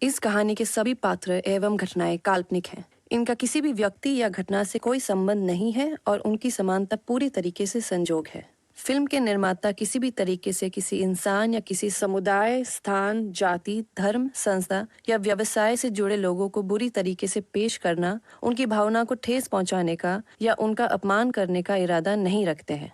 इस कहानी के सभी पात्र एवं घटनाएं काल्पनिक हैं। इनका किसी भी व्यक्ति या घटना से कोई संबंध नहीं है और उनकी समानता पूरी तरीके से संजोग है। फिल्म के निर्माता किसी भी तरीके से किसी इंसान या किसी समुदाय, स्थान, जाति, धर्म, संस्था या व्यवसाय से जुड़े लोगों को बुरी तरीके से पेश करना, उनकी भावना को ठेस पहुंचाने का या उनका अपमान करने का इरादा नहीं रखते हैं।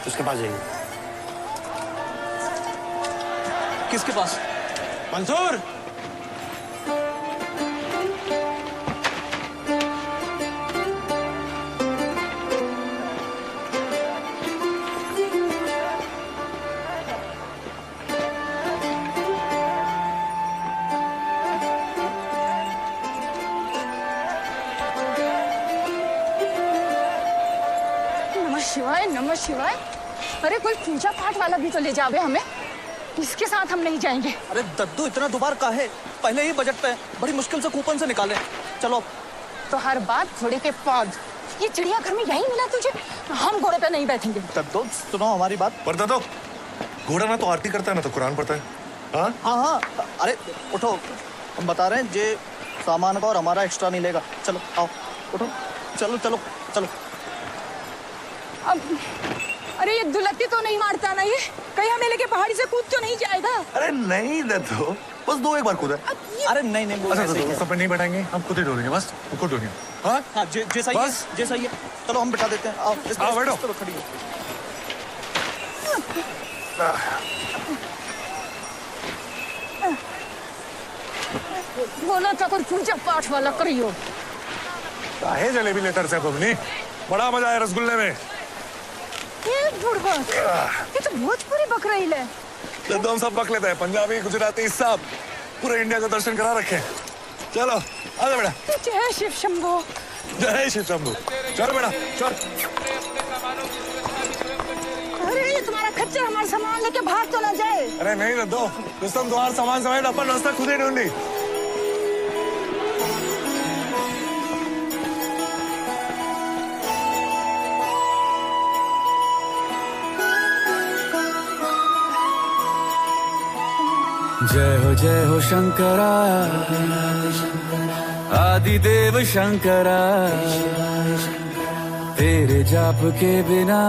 उसके पास जाइए। किसके पास? मंसूर! नमः शिवाय, नमः शिवाय। अरे कोई पूजा पाठ वाला भी तो ले जावे हमें, इसके साथ हम नहीं जाएंगे। अरे दद्दू इतना दोबार काहे? पहले ही बजट पे बड़ी मुश्किल से कूपन से निकाले। चलो। तो हर बात घोड़े के पाद। ये चिड़ियाघर में यही मिला तुझे? हम घोड़े पे नहीं बैठेंगे। दद्दू सुनो हमारी बात। पर दो घोड़ा ना तो आरती करता है ना तो कुरान पढ़ता है। हाँ हाँ हाँ, अरे उठो, हम बता रहे हैं जे सामान का और हमारा एक्स्ट्रा नहीं लेगा। चलो आओ, उठो, चलो चलो चलो। अब अरे ये दुलत्ती तो नहीं मारता ना? ये कहीं हमें लेके पहाड़ी से कूद तो नहीं जाएगा? अरे नहीं दो, बस दो एक बार कूदा। अरे नहीं नहीं, वो ऐसे ही है। सब पे नहीं बैठाएंगे, हम खुद ही ढूंढेंगे, बस खुद ढूंढेंगे। हाँ हाँ, जैसा ही है, जैसा ही है। चलो हम बिठा देते हैं। आओ बैठो। चलो खड़ी हो। बोला था कोई पूजा पाठ वाला करियो। काहे जलेबी लेकर से घूमनी, बड़ा मजा आया रसगुल्ले में। ये बुढ़वा, ये तो भोजपुरी बक रही है। तो हम सब बक लेते हैं, पंजाबी, गुजराती, सब पूरे इंडिया का दर्शन करा रखे। चलो आजा बेटा। जय शिव शंभो। जय शिव शंभू। चल बेटा चल। अरे ये तुम्हारा खच्चर हमारा सामान लेके भाग तो ना जाए। अरे नहीं रद्दो, रुस्तम तुम्हारा सामान समेट अपन रास्ता खुद ही ढूंढी। जय हो शंकरा आदिदेव शंकरा, तेरे जाप के बिना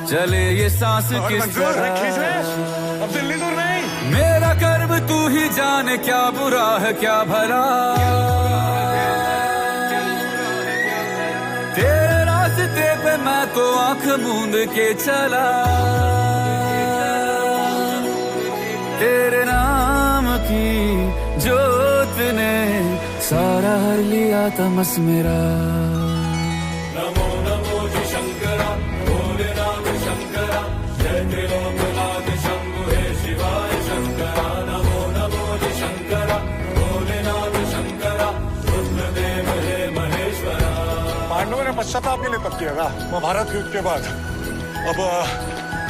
चले ये सांस किस तरह। अब दिल्ली दूर नहीं। मेरा कर्म तू ही जाने, क्या बुरा है क्या भला, तेरे रास्ते पे मैं तो आंख मूंद के चला। तेरे नाम की जोत ने सारा हर लिया तमस मेरा। नमो नमो जी शंकरा भोलेनाथ शंकरा, जय त्रिलोकनाथ शंभु हे शिवाय शंकरा। नमो नमो जी शंकरा भोलेनाथ शंकरा, रुद्रदेव हे महेश्वरा। पांडवों ने पश्चाताप के लिए तप किया था महाभारत युद्ध के बाद। अब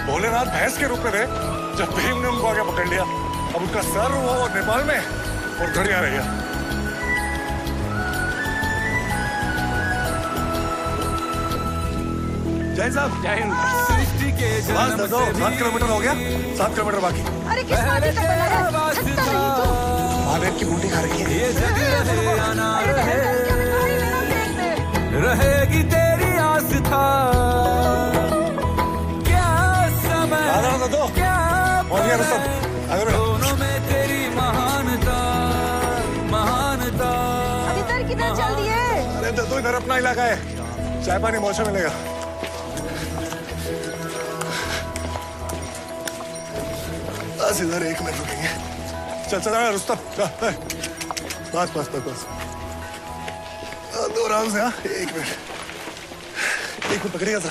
भोलेनाथ भैंस के रूप में थे जब भीम ने उनको आगे पकड़ लिया। अब उनका सर वो नेपाल में और धड़िया रह गया। जय साहब। जय हिंद। सृष्टि के जन्म से 7 किलोमीटर हो गया, 7 किलोमीटर बाकी। अरे किस बात का बना है? छत्ता नहीं तू। महादेव की बूटी खा रखी है। ये जग रहे या ना रहे, रहेगी तेरी आस्था। क्या समय क्या दोनों में तेरी महानता महानता। अब इधर किधर चल दिए? अरे तो इधर अपना इलाका है, चाय पानी मौसम मिलेगा। बस इधर 1 मिनट रुकेंगे। चल चल रुस्तम बस बस बस बस दो आराम से। हाँ 1 मिनट पकड़िएगा सर।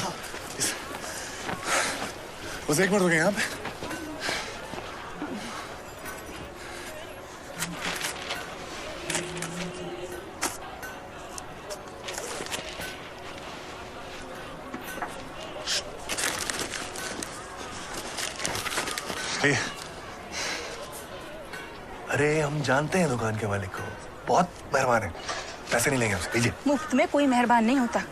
बस 1 मिनट रुकेंगे यहाँ पे। अरे हम जानते हैं दुकान के मालिक को, बहुत मेहरबान है, पैसे नहीं लेंगे उससे। लीजिए। मुफ्त में कोई मेहरबान नहीं होता।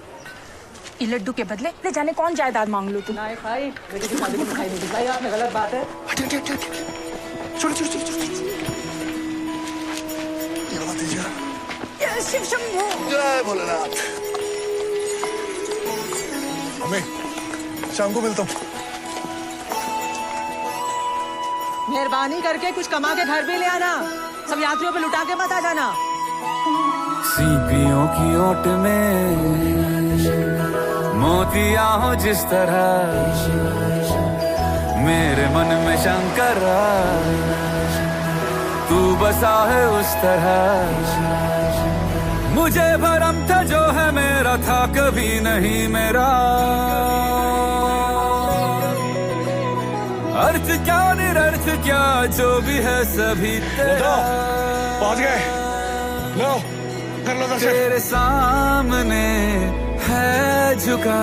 ये लड्डू के बदले ले जाने कौन जायदाद मांग लो तुम। नहीं भाई, बेटी की शादी में मिठाई नहीं दिलाई आपने, गलत बात है। छोड़ ये बात दीजिए। जय शिव शंभू। जय भोलेनाथ। हमें शाम को मिलता हूँ। मेहरबानी करके कुछ कमा के घर भी ले आना, सब यात्रियों पे लुटा के मत आ जाना। सीपियों की ओट में मोतिया हो जिस तरह, मेरे मन में शंकरा तू बसा है उस तरह। मुझे भरम था जो है मेरा था कभी नहीं मेरा, अर्थ क्या निरर्थ क्या जो भी है सभी तेरा। पहुंच गए, लो कर लो दर्शन। तेरे सामने है झुका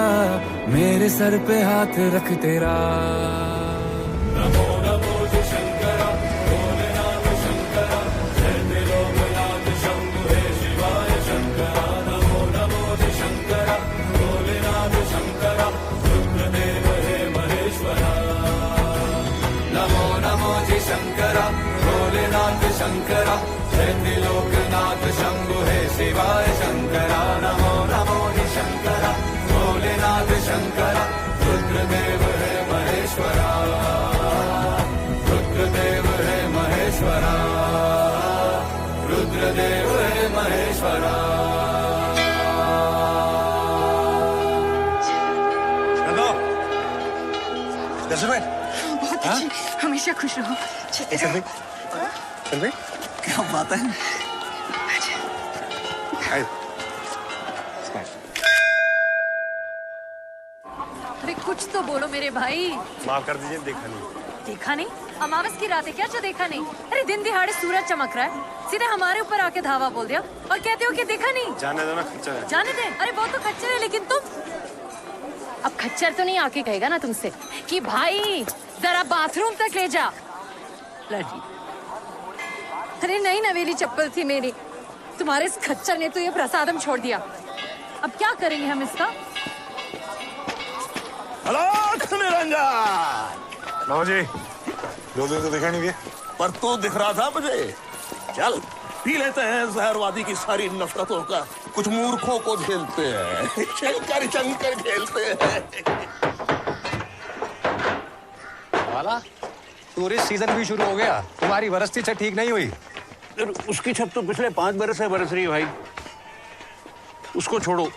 मेरे सर पे हाथ रख तेरा। नमो नमो जी शंकरा भोलेनाथ शंकरा, जय त्रिलोकनाथ शंभु हे शिवाय शंकरा। नमो नमो जी शंकरा भोलेनाथ शंकरा, रुद्रदेव हे महेश्वरा। नमो नमो जी शंकरा भोलेनाथ शंकरा, जय त्रिलोकनाथ शंभु हे शिवाय शंकरा। नमो नमो जी शंकरा भोलेनाथ शंकरा, रुद्रदेव हे महेश्वरा। रुद्रदेव हे महेश्वरा, रुद्रदेव हे महेश्वरा। बहुत अच्छी, हमेशा खुश रहो। चल भाई क्या बात है। अरे कुछ तो बोलो मेरे भाई। माफ कर दीजिए, देखा नहीं। देखा नहीं? अमावस की रात है क्या जो देखा नहीं? अरे दिन दिहाड़े सूरज चमक रहा है, सीधे हमारे ऊपर आके धावा बोल दिया और कहते हो कि देखा नहीं। जाने दो ना, खच्चर है। जाने दे। अरे वो तो खच्चर है, लेकिन तुम अब खच्चर तो नहीं आके कहेगा ना तुमसे कि भाई जरा बाथरूम तक ले जा। लड़की, अरे नई नवेली चप्पल थी मेरी, तुम्हारे इस खच्चर ने तो ये प्रसादम छोड़ दिया। अब क्या करेंगे हम इसका? बाबू जी, 2 दिन तो दिखा नहीं दिया। पर तू दिख रहा था मुझे। चल पी लेते हैं जहरवादी की सारी नफरतों का, कुछ मूर्खों को झेलते हैं, शंकर शंकर खेलते हैं। वाला टूरिस्ट सीजन भी शुरू हो गया, तुम्हारी बरसती छत ठीक नहीं हुई। उसकी छत तो पिछले 5 बरस से बरस रही है भाई। उसको छोड़ो,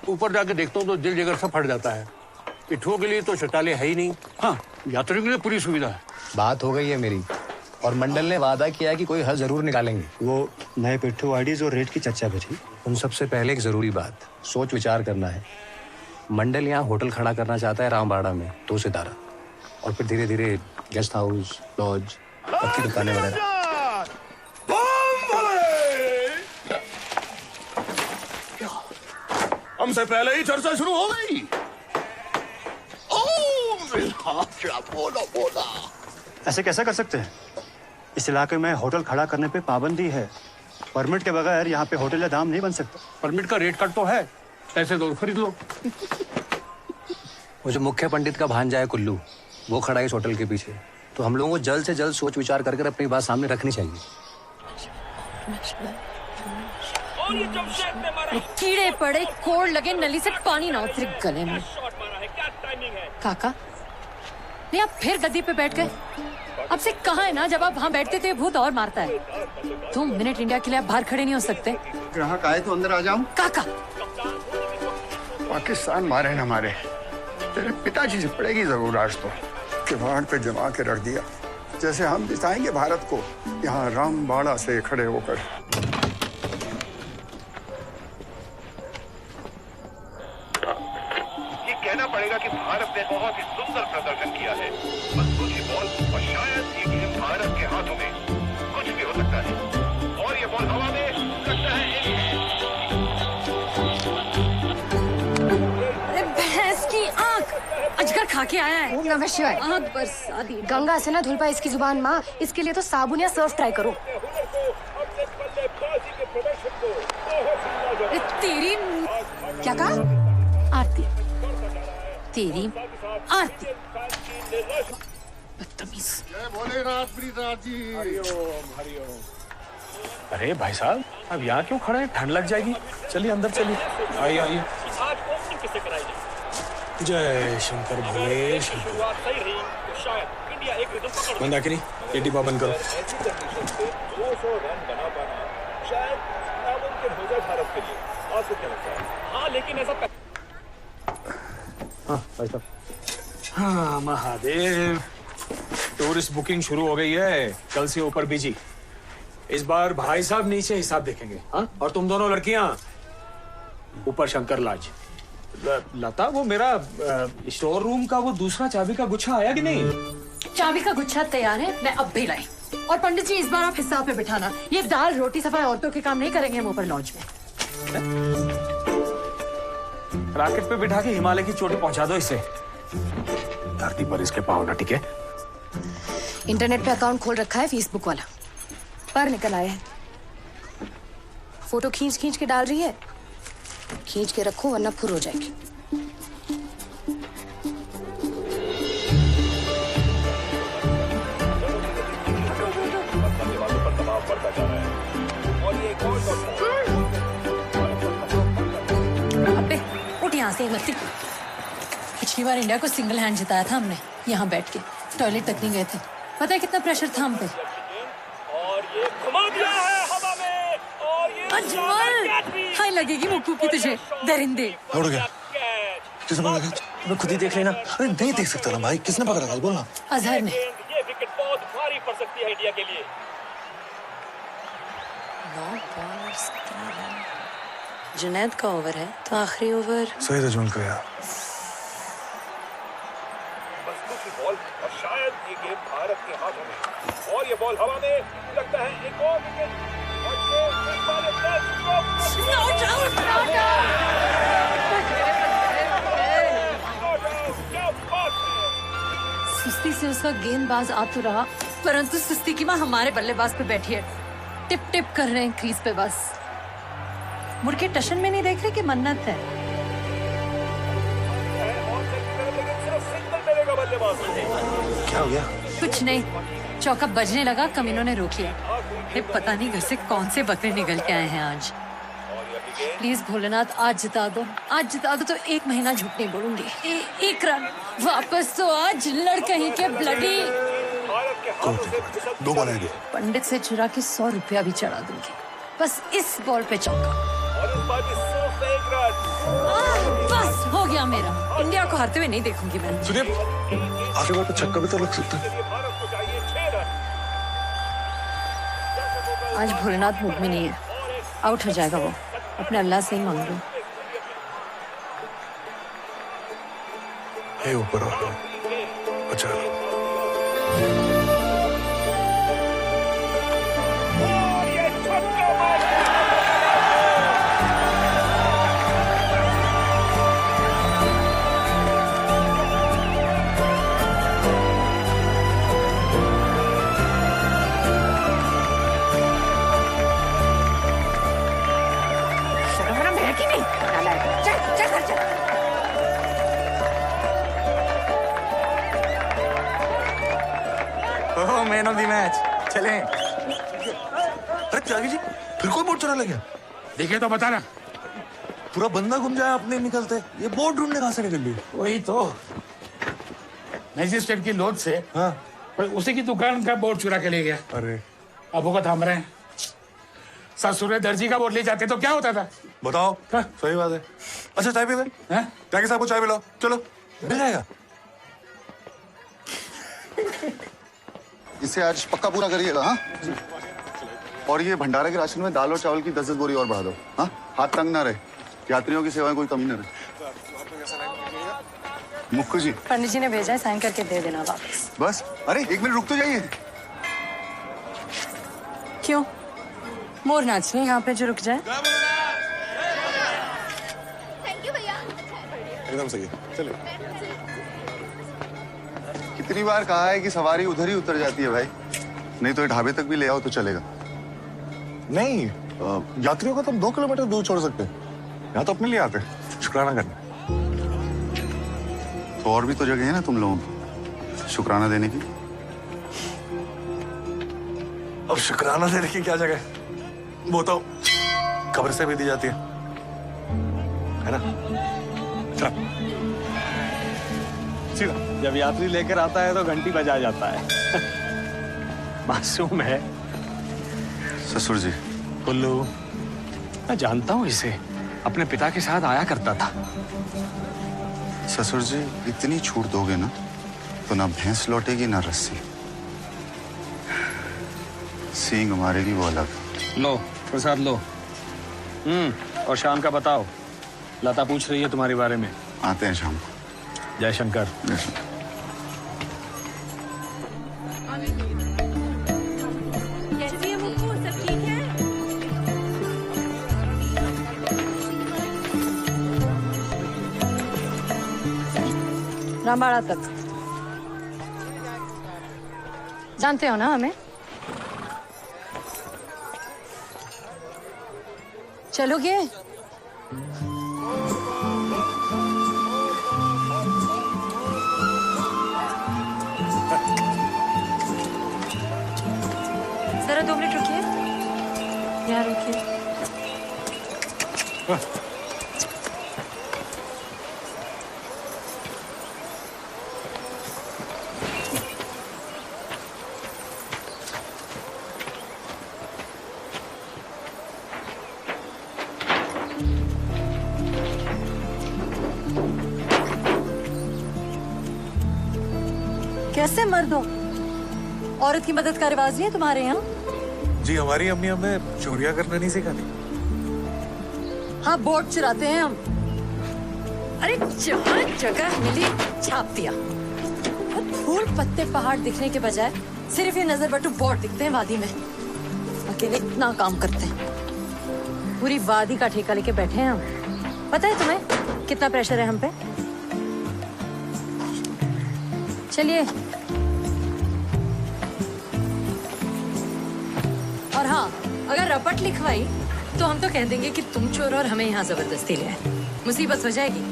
ऊपर जाके देखता हूँ तो दिल जिगर सब फट जाता है। पिट्ठों के लिए तो शौचालय है ही नहीं। हाँ, यात्रियों के लिए पूरी सुविधा है। बात हो गई है मेरी, और मंडल ने वादा किया है कि कोई हल जरूर निकालेंगे। वो नए पिट्ठू आईडीज और रेट की चर्चा बची। उन सबसे पहले एक जरूरी बात, सोच विचार करना है। मंडल यहाँ होटल खड़ा करना चाहता है रामबाड़ा में 2 सितारा, और फिर धीरे धीरे गेस्ट हाउस, लॉज, पक्की दुकानें वगैरह। हमसे पहले ही चर्चा शुरू हो गई। बोला बोला। ऐसे कैसे कर सकते हैं? इस इलाके में होटल खड़ा करने पे पाबंदी है। परमिट के बगैर यहाँ पे होटल या दाम नहीं बन सकता। परमिट का रेट कट तो है, पैसे दो खरीद लो। वो जो मुख्य पंडित का भांजा है कुल्लू, वो खड़ा है इस होटल के पीछे। तो हम लोगों को जल्द से जल्द सोच विचार कर अपनी बात सामने रखनी चाहिए। कीड़े पड़े, कोड़ लगे, नली से पानी ना उतरे गले में। काका, नहीं आप फिर गद्दी पे बैठ गए। अब से कहा है ना, जब आप वहाँ बैठते थे भूत और मारता है। 2 मिनट इंडिया के लिए आप बाहर खड़े नहीं हो सकते? ग्राहक आए तो अंदर आ जाऊं? काका, पाकिस्तान मारे न मारे, तेरे पिताजी से पड़ेगी जरूर आज तो। किवाड़ पे जमा के रख दिया, जैसे हम जिताएंगे भारत को यहाँ रामबाड़ा से खड़े होकर। ये कहना पड़ेगा कि भारत ने बहुत ही सुंदर प्रदर्शन किया है। बस कुछ ही बॉल और शायद ये गेम भारत के हाथों में कुछ भी हो सकता है। और ये बॉल हवा में लगता है भैंस की आंख अजगर खा के आया है। नमः शिवाय। आंख बरसा दी। गंगा से ना धुल पाए इसकी जुबान माँ, इसके लिए तो साबुन या सर्फ ट्राई करो। तेरी क्या कहा? आरती, तेरी आरती। बदतमीज। अरे भाई साहब, अब यहाँ क्यों खड़े हैं? ठंड लग जाएगी। चलिए अंदर चलिए। आइए आइए। जय शंकर भोले शंकर। मंदाकिनी, ये डिब्बा बंद करो। 200 रन बना पाना शायद नामुमकिन हो जाए भारत के लिए। आपको क्या लगता है? हाँ, लेकिन ऐसा हाँ भाई साहब। हाँ महादेव, टूरिस्ट बुकिंग शुरू हो गई है। कल से ऊपर बीजी। इस बार भाई साहब नीचे हिसाब देखेंगे। हाँ, और तुम दोनों लड़कियां ऊपर शंकर लाज। लता, वो मेरा स्टोर रूम का वो दूसरा चाबी का गुच्छा आया कि नहीं? चाबी का गुच्छा तैयार है, मैं अब भी लाई। और पंडित जी, इस बार आप हिसाब पे बिठाना। ये दाल रोटी सफाई औरतों के काम नहीं करेंगे हम ऊपर लॉज में। रॉकेट पे बिठा के हिमालय की चोटी पहुंचा दो इसे। धरती पर इसके पाँव न टिके। इंटरनेट पे अकाउंट खोल रखा है फेसबुक वाला, पर निकल आए हैं। फोटो खींच खींच के डाल रही है। खींच के रखो वरना फुर हो जाएगी। अबे उठ यहाँ से मत। पिछली बार इंडिया को सिंगल हैंड जिताया था हमने, यहाँ बैठ के। टॉयलेट तक नहीं गए थे। पता है कितना प्रेशर था हम पे। और ये घुमा दिया है हवा में। और ये अजमल, हाय लगेगी मुक्कू की तुझे, दरिंदे। उड़ गया। किसने पकड़ा? मैं खुद ही देख लेना। अरे नहीं देख सकता ना भाई, किसने पकड़ा था? बोलना। अजहर ने। ये विकेट बहुत भारी पड़ सकती है इंडिया के लिए। 9 बॉल 17 रन। जुनैद का ओवर है तो आखिरी ओवर सही था जुनैद का यार। बस कुछ ही बॉल और शायद ये गेम भारत के हाथों में। और ये बॉल हवा में, लगता है एक और विकेट। और ये इस बार क्या बात है। सुस्ती से उसका गेंदबाज आ तो रहा, परंतु सुस्ती की माँ हमारे बल्लेबाज पे बैठी है। टिप टिप कर रहे हैं क्रीज पे बस। मुड़ के टशन में नहीं देख रहे कि मन्नत है। क्या हो गया? कुछ नहीं, चौका बजने लगा, कमीनों ने रोक लिया। पता नहीं घर से कौन से बकरे निकल के आए हैं आज। प्लीज भोलेनाथ आज जिता दो, आज जिता दो तो 1 महीना झूठ नहीं बोलूंगी। 1 रन वापस तो आज लड़ कहीं के ब्लडी। 2 बॉल है। पंडित से चुरा के 100 रुपया भी चढ़ा दूंगी, बस इस बॉल पे चौका। बस हो गया मेरा। इंडिया को हारते हुए नहीं देखूंगी मैं। सुदीप, आखिरी बार पे छक्का भी तो लग सकता है। आज भोलेनाथ मूड में नहीं है, आउट हो जाएगा वो। अपने अल्लाह से ही मांग लो। हे ऊपर वाला, बचा लो। मैन ऑफ द मैच, चलें। अरे त्यागी जी, फिर कोई बोर्ड चुरा गया? देखे तो बता ना। पूरा बंदा घूम जाए, अपने निकलते। ये बोर्ड ढूंढने कहाँ से निकल गई? वही तो मैजिस्ट्रेट की लोड से। हाँ, पर उसी की दुकान का बोर्ड चुरा के ले गया। अरे अब वो थाम रहे हैं। ससुरे दर्जी का बोर्ड ले जाते तो क्या होता था? बताओ। हाँ? सही बात है। अच्छा चाय पी ले। त्यागी साहब को चाय पिलाओ, चलो। मिल जाएगा। इसे आज पक्का पूरा करिएगा। हाँ, और ये भंडारा के राशन में दाल और चावल की 10-10 बोरी और बढ़ा दो। हाँ, हाथ तंग ना रहे, यात्रियों की सेवा में कोई कमी ना रहे। मुक्कू जी, पंडित जी ने भेजा है, साइन करके दे देना वापस। बस। अरे 1 मिनट रुक तो जाइए। क्यों? मोर नाच रही यहाँ पे जो रुक जाए। एकदम सही है, चले। कितनी बार कहा है कि सवारी उधर ही उतर जाती है भाई, नहीं तो ढाबे तक भी ले आओ तो चलेगा। नहीं, यात्रियों को तो हम 2 किलोमीटर दूर छोड़ सकते हैं। यहाँ तो अपने लिए आते हैं, शुक्राना करने। तो और भी तो जगह है ना तुम लोगों को शुक्राना देने की। अब शुक्राना देने की क्या जगह? वो तो कब्र से भी दी जाती है ना? चल सीधा। जब यात्री लेकर आता है तो घंटी बजा जाता है। मासूम है। ससुर जी, कुल्लू, मैं जानता हूँ इसे, अपने पिता के साथ आया करता था। ससुर जी, इतनी छूट दोगे ना तो ना भैंस लौटेगी ना रस्सी, सींग मारेगी वो अलग। लो प्रसाद लो। और शाम का बताओ, लता पूछ रही है तुम्हारे बारे में। आते हैं शाम को। जय शंकर। जय शंकर। रामबाड़ा तक जानते हो ना हमें? चलोगे? जरा 2 मिनट रुकिए, यहाँ रुकिए। कैसे मर्द हो? औरत की मदद का रिवाज नहीं है तुम्हारे यहाँ? जी, हमारी अम्मी हमें चोरियां करना नहीं सिखाती। हाँ, बोर्ड चुराते हैं हम। अरे जहाँ जगह मिली छाप दिया। फूल पत्ते पहाड़ दिखने के बजाय सिर्फ ये नजर बटू बोर्ड दिखते हैं वादी में। अकेले इतना काम करते हैं, पूरी वादी का ठेका लेके बैठे हैं हम। पता है तुम्हें कितना प्रेशर है हम पे? चलिए। और हाँ, अगर रपट लिखवाई तो हम तो कह देंगे कि तुम चोर और हमें यहाँ जबरदस्ती ले आए। मुसीबत हो जाएगी।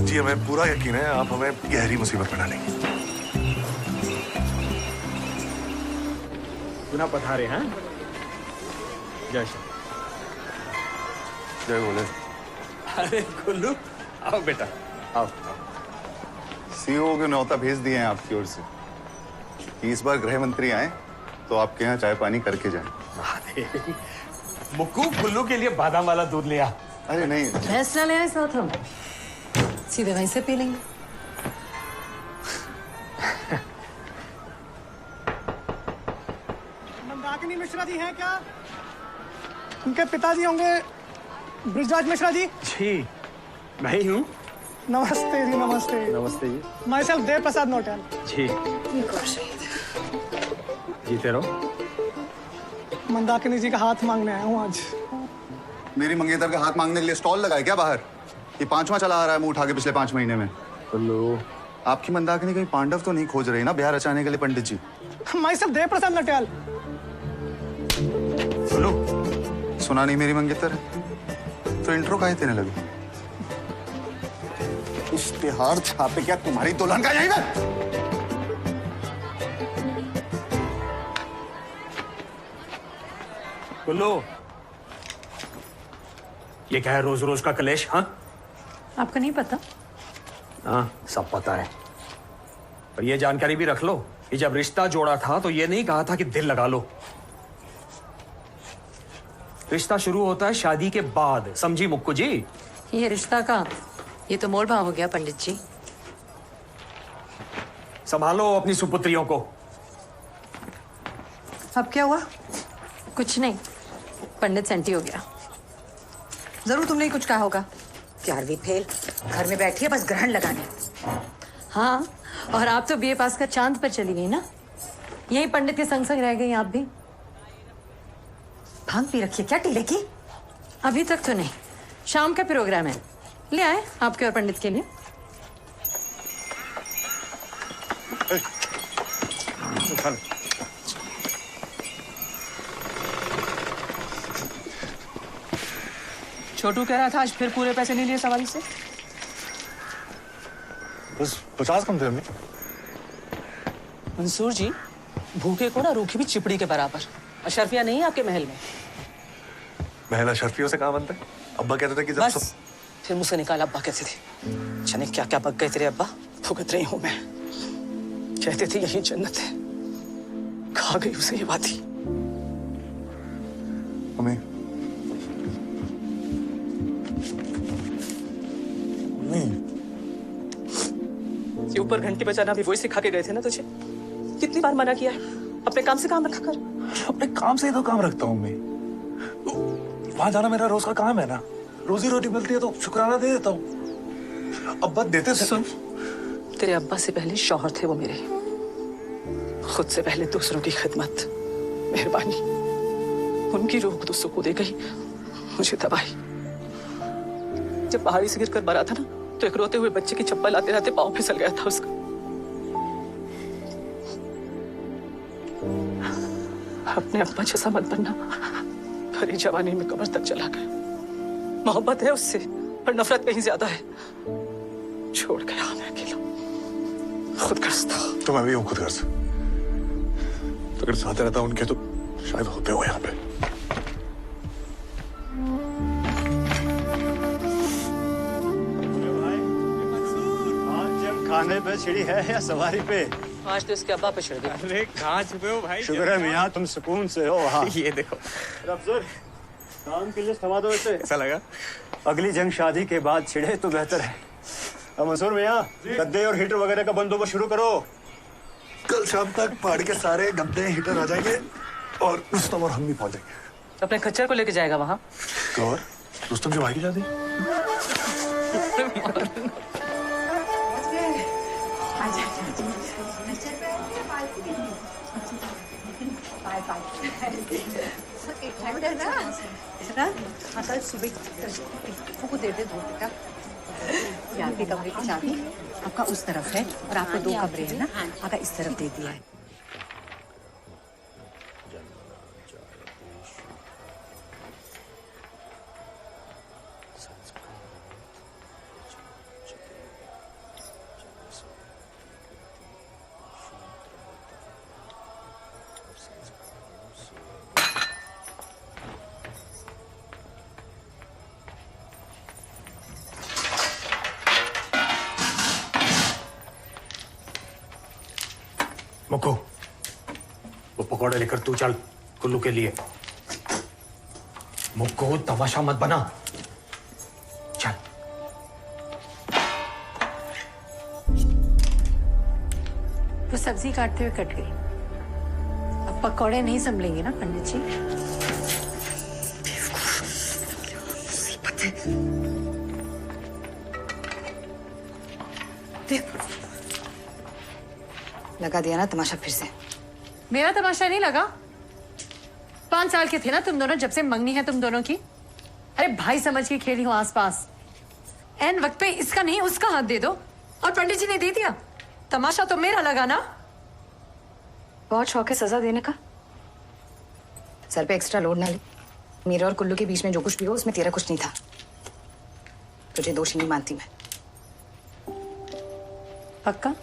जी हमें पूरा यकीन है आप हमें गहरी मुसीबत में डालेंगे। पुनः पधारे हैं। जय श्री जय बोले। अरे गुल्लू, आओ बेटा, आओ। सीईओ के न्योता भेज दिए हैं आपकी ओर से कि इस बार गृह मंत्री आए तो आपके यहाँ चाय पानी करके जाएं। मुक्कू गुल्लू के लिए बादाम वाला दूध लिया। अरे नहीं, भैंस ना ले आए साथ, हम सीधे वहीं से पी लेंगे। मंदाकिनी मिश्रा जी हैं क्या? उनके पिताजी होंगे ब्रिजराज मिश्रा जी। जी मैं ही हूँ। नमस्ते जी, नमस्ते। नमस्ते जी। My self Dev Prasad Notiyal. जी जीते रहो। मंदाकिनी जी का हाथ मांगने आया हूँ आज। मेरी मंगेतर का हाथ मांगने के लिए स्टॉल लगाए क्या बाहर? ये 5वां चला आ रहा है मुंह उठा के पिछले 5 महीने में। गुल्लू, आपकी मंदाकिनी कहीं पांडव तो नहीं खोज रही ना बिहार रचाने के लिए पंडित जी? My self Dev Prasad Notiyal. सुना नहीं मेरी मंगेतर? तो इंट्रो काहे देने लगे? इश्तेहार छापे क्या तुम्हारी दुल्हन का यहीं पर? गुल्लू, ये क्या है रोज रोज का कलेश? हाँ आपको नहीं पता? हाँ सब पता है, पर ये जानकारी भी रख लो कि जब रिश्ता जोड़ा था तो ये नहीं कहा था कि दिल लगा लो। रिश्ता शुरू होता है शादी के बाद, समझी मुक्कू जी? ये रिश्ता का ये तो मोल भाव हो गया पंडित जी। संभालो अपनी सुपुत्रियों को। अब क्या हुआ? कुछ नहीं, पंडित सेंटी हो गया। जरूर तुमने ही कुछ कहा होगा। 11वीं फेल, घर में बैठी है बस ग्रहण लगाने। हाँ, और आप तो बीए पास कर चांद पर चली गई ना, यही पंडित के संग संग रह गई आप भी। भांग पी रखी है क्या टीले की? अभी तक तो नहीं, शाम का प्रोग्राम है, ले आए आपके और पंडित के लिए। छोटू कह रहा था आज फिर पूरे पैसे नहीं लिए सवारी से। बस 50 कम थे हमें। मंसूर जी, भूखे को ना रूखी भी चिपड़ी के बराबर। अशरफिया नहीं है आपके महल में? महल अशरफियों से कहाँ बनता है? अब्बा कहते थे कि जब बस फिर मुझसे निकाल। अब्बा कहते थे, जाने क्या क्या बक गए तेरे अब्बा, भुगत रही हूं मैं। कहते थे यही जन्नत है, खा गई उसे ये वादी। हमें ये ऊपर घंटी बजाना भी वही सिखा के गए थे ना तुझे? कितनी बार मना किया है अपने काम से काम रखा कर। अपने काम से ही तो काम रखता हूँ मैं। वहां जाना मेरा रोज का काम है ना, रोजी रोटी मिलती है तो शुक्राना दे देता हूँ। अब्बा देते थे। सुन, तेरे अब्बा से पहले शौहर थे वो मेरे, खुद से पहले दूसरों की खिदमत, मेहरबानी। उनकी रूह तो सुकून दे गई, मुझे दबाई। जब पहाड़ी से गिरकर मरा था ना, तो एक रोते हुए बच्चे की चप्पल आते आते पाँव फिसल गया था उसका। अपने अब्बा जैसा मत बनना, भरी जवानी में कब्र तक चला गया। मोहब्बत है उससे, पर नफरत कहीं ज्यादा है। छोड़ गया मैं अकेला, खुदगर्ज था। तो मैं भी हूँ खुदगर्ज। तो अगर साथ रहता उनके तो शायद होते हो यहाँ पे। खाने पे छिड़ी है या सवारी पे? आज तो इसके अब्बा पे छिड़ गया। अरे कहाँ छुपे हो भाई? शुक्र है मियाँ तुम सुकून से हो। हाँ ये देखो अफसर, काम की लिस्ट थमा दो इसे। ऐसा लगा अगली जंग शादी के बाद छिड़े तो बेहतर है। अब मंसूर मियाँ, गद्दे और हीटर वगैरह का बंदोबस्त शुरू करो। कल शाम तक पहाड़ी के सारे गद्दे हीटर आ जाएंगे और रुस्तम और हम भी पहुंच जाएंगे। अपने खच्चर को लेके जाएगा वहाँ? और रुस्तम जो भाई की शादी? Bye bye. ठंड है ना, कल सुबह को दे दे दो बेटा। यहाँ के कमरे की चाबी आपका उस तरफ है और आपको 2 कमरे हैं ना, आपका इस तरफ दे दिया है। मुक्कू, वो पकौड़े लेकर तू चल कुल्लू के लिए। मुक्कू, तमाशा मत बना, चल। वो सब्जी काटते हुए कट गई। अब पकौड़े नहीं संभलेंगे ना पंडित जी? लगा दिया ना तमाशा फिर से। मेरा तमाशा नहीं लगा। 5 साल के थे ना तुम दोनों जब से मंगनी है तुम दोनों की। अरे भाई समझ के खेली हो आसपास। एन वक्त पे इसका नहीं उसका हाथ दे दो और पंडित जी ने दे दिया। तमाशा तो मेरा लगा ना। बहुत शौक है सजा देने का। सर पे एक्स्ट्रा लोड ना ले। मेरे और कुल्लू के बीच में जो कुछ भी हो उसमें तेरा कुछ नहीं था। तुझे दोषी नहीं मानती मैं। पक्का?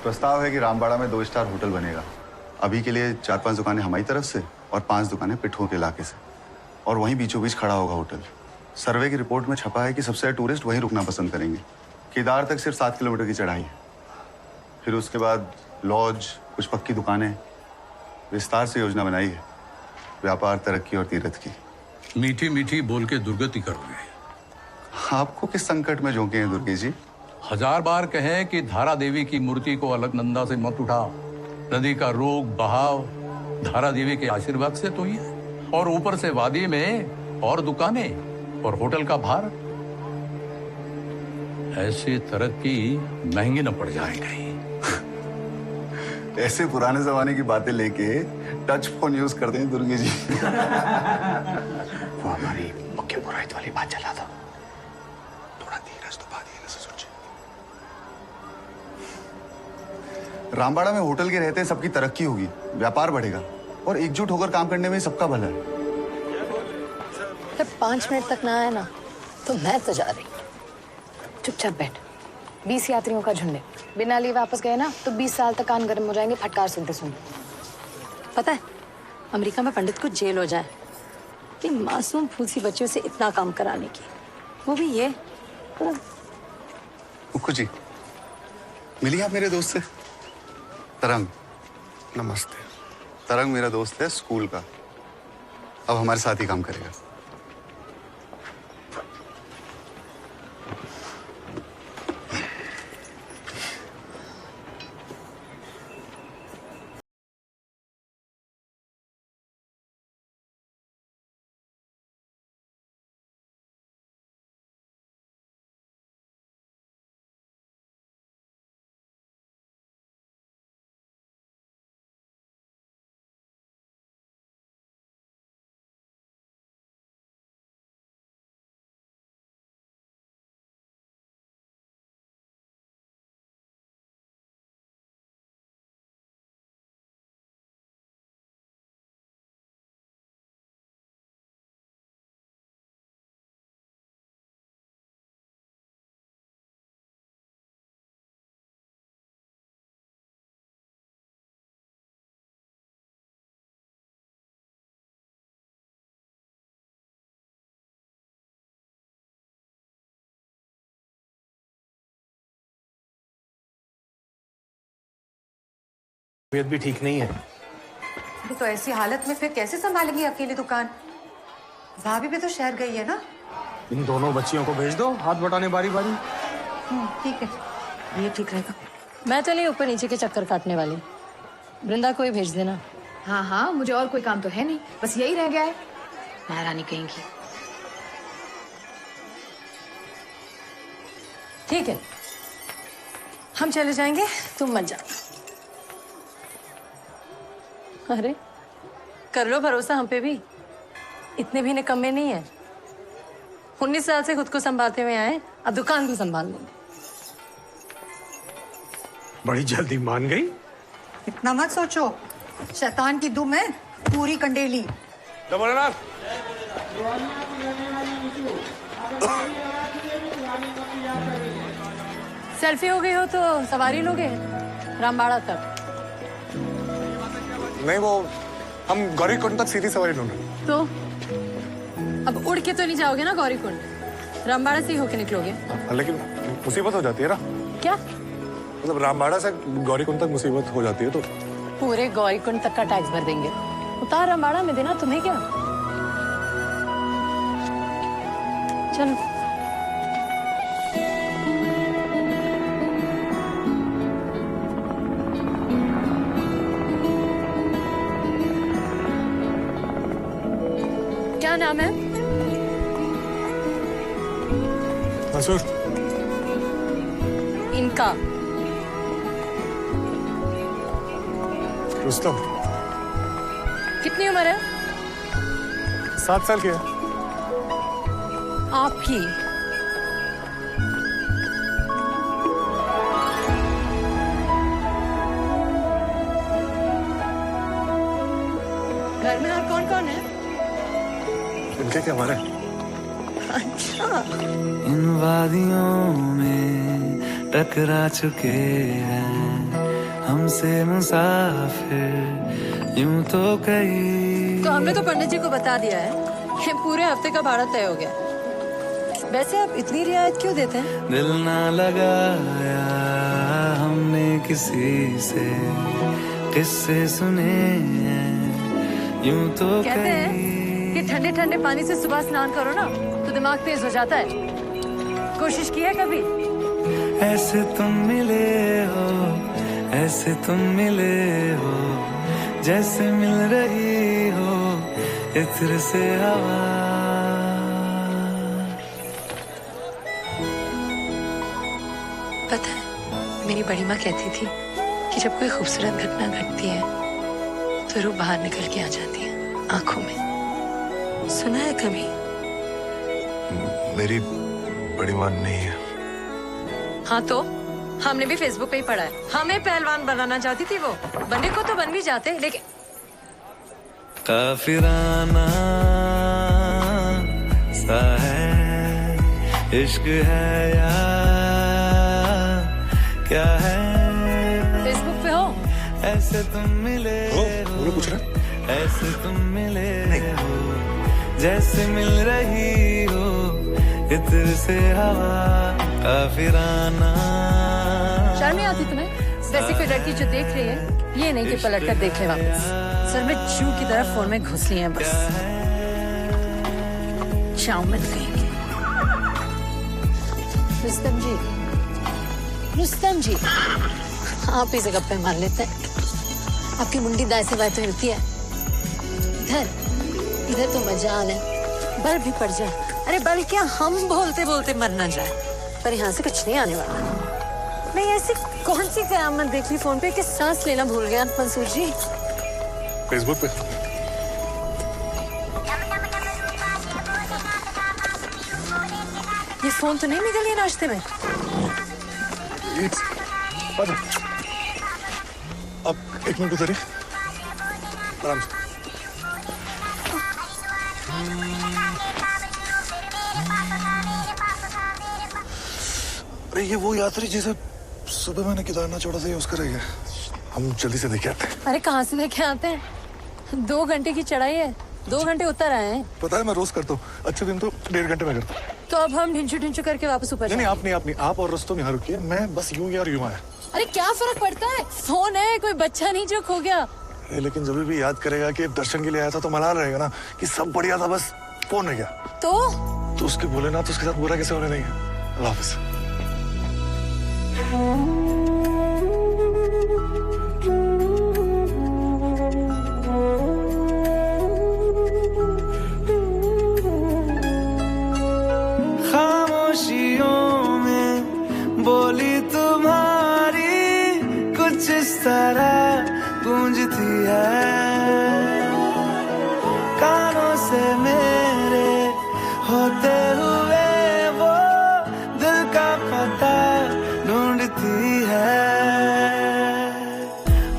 प्रस्ताव है कि रामबाड़ा में 2 स्टार होटल बनेगा। अभी के लिए 4-5 दुकानें हमारी तरफ से और 5 दुकानें पिट्ठों के इलाके से, और वहीं बीचों बीच खड़ा होगा होटल। सर्वे की रिपोर्ट में छपा है कि सबसे ज्यादा टूरिस्ट वहीं रुकना पसंद करेंगे। केदार तक सिर्फ 7 किलोमीटर की चढ़ाई है। फिर उसके बाद लॉज, कुछ पक्की दुकानें। विस्तार से योजना बनाई है, व्यापार, तरक्की और तीर्थ की। मीठी मीठी बोल के दुर्गति करोगे। आपको किस संकट में झोंके हैं दुर्गे जी? 1000 बार कहें कि धारा देवी की मूर्ति को अलकनंदा से मत उठाओ। नदी का रोग बहाव धारा देवी के आशीर्वाद से तो ही है, और ऊपर से वादी में और दुकानें और होटल का भार। ऐसी तरक्की महंगी न पड़ जाए कहीं। ऐसे पुराने जमाने की बातें लेके टच फोन यूज करते हैं दुर्गे जी। वो हमारी मुख्य पुरोहित वाली बात चला था। थोड़ा धीरज तो बात ही से सोचे। रामबाड़ा में होटल के रहते सबकी तरक्की होगी, व्यापार बढ़ेगा और एकजुट होकर काम करने में सबका भला है। जब 5 मिनट तक ना आए ना तो मैं तो जा रही। चुपचाप बैठ। 20 यात्रियों का झुंड है। बिना लिए वापस गए ना तो 20 साल तक कान गर्म हो जाएंगे फटकार सुनते सुनते। पता है अमेरिका में पंडित को जेल हो जाए कि मासूम फूसी बच्चों से इतना काम कराने की, वो भी ये। मुक्कू जी, मिलिए आप मेरे दोस्त से? तरंग। नमस्ते। तरंग मेरा दोस्त है स्कूल का, अब हमारे साथ ही काम करेगा। तबीयत भी ठीक नहीं है। तो ऐसी हालत में फिर कैसे संभालेंगी अकेली दुकान? भाभी भी तो शहर गई है ना। इन दोनों बच्चियों को भेज दो, हाथ बटाने बारी बारी। ठीक है, ये ठीक रहेगा। मैं तो नहीं ऊपर नीचे के चक्कर काटने वाली। वृंदा को ही भेज देना। हाँ हाँ, मुझे और कोई काम तो है नहीं, बस यही रह गया है। महारानी कहेंगी। ठीक है, हम चले जाएंगे, तुम मत जाओ। अरे कर लो भरोसा हम पे भी, इतने भी निकम्मे नहीं है। 19 साल से खुद को संभालते हुए आए, अब दुकान भी संभाल लेंगे। बड़ी जल्दी मान गई। इतना मत सोचो, शैतान की दुम है पूरी कंडेली। सेल्फी हो गई हो तो सवारी लोगे रामबाड़ा तक? नहीं, वो हम गौरीकुंड तक सीधी सवारी ढूंढ रहे। तो अब उड़ के तो नहीं जाओगे ना गौरीकुंड, रामबाड़ा से ही होके निकलोगे। लेकिन मुसीबत हो जाती है ना। क्या मतलब रामबाड़ा से गौरीकुंड तक मुसीबत हो जाती है तो पूरे गौरीकुंड तक का टैक्स भर देंगे, उतार रामबाड़ा में देना तुम्हें क्या। चलो क्या नाम है? मंसूर। इनका रुस्तम। कितनी उम्र है? 7 साल की है। आपकी? घर में और कौन कौन है? इनके क्या हमारे? अच्छा। इन वादियों में टकरा चुके हैं हमसे मुसाफिर यूं तो कई। तो हमने तो पंडित जी को बता दिया है कि पूरे हफ्ते का भाड़ा तय हो गया। वैसे आप इतनी रियायत क्यों देते हैं? दिल ना लगाया हमने किसी से, किस्से सुने हैं यूं तो कहते हैं कि ठंडे ठंडे पानी से सुबह स्नान करो ना तो दिमाग तेज हो जाता है। कोशिश की है कभी? ऐसे तुम मिले हो, ऐसे तुम मिले हो, जैसे मिल रही हो इत्र से हवा। पता है, मेरी बड़ी माँ कहती थी कि जब कोई खूबसूरत घटना घटती है तो रूह बाहर निकल के आ जाती है आंखों में। सुना है कभी? मेरी बड़ी माँ नहीं है। हाँ तो हमने भी फेसबुक पे ही पढ़ा है। हमें पहलवान बनाना चाहती थी वो, बनने को तो बन भी जाते, लेकिन काफिराना सा है इश्क है या क्या है। फेसबुक पे हो? ऐसे तुम मिले हो, पूछ रहा? ऐसे तुम मिले हो, जैसे मिल रही हो इत्र से हवा। काफिराना। शर्म नहीं आती तुम्हें? वैसे कोई लड़की जो देख रही है ये नहीं कि पलट कर देख ले वापस। सर में जू की तरफ फोन में घुस ली है बस। चाउमिन कहेंगे। रुस्तम जी, रुस्तम जी, आप ही से गप्पे मार लेते हैं। आपकी मुंडी दाएं से बाएं तो हिलती है। इधर इधर तो मजाल है, बल भी पड़ जाए। अरे बल क्या, हम बोलते बोलते मर ना जाए। पर यहाँ से कुछ नहीं आने वाला। नहीं, ऐसी कौन सी कयामत देख ली फोन पे कि सांस लेना भूल गया मंसूर जी? फेसबुक पे। ये फोन तो नहीं निकल गया नाश्ते में? अब 1 मिनट उतरिए, आराम से। अरे ये वो यात्री जिसे सुबह मैंने केदारनाथ छोड़ा था, ये उसका रह गया। हम जल्दी से देखे आते हैं। अरे कहाँ से देखे आते हैं? 2 घंटे की चढ़ाई है, 2 घंटे उतर आए हैं। पता है मैं रोज करता हूँ, अच्छे दिन तो 1.5 घंटे में करता हूँ। तो अब हम ढिंचू ढिंचू करके वापस ऊपर नहीं, आप नहीं, आप और रुस्तम यहाँ रुकिए, मैं बस यूं और यूं आया। अरे क्या फर्क पड़ता है, फोन है, कोई बच्चा नहीं जो खो गया। लेकिन जब भी याद करेगा कि दर्शन के लिए आया था तो मलाल रहेगा ना कि सब बढ़िया था, बस फोन रह गया। तो उसके बोले ना तो उसके साथ बुरा कैसे होने देंगे। अल्लाह हाफिज़। खामोशियों में होते हुए वो दिल का पता ढूंढती है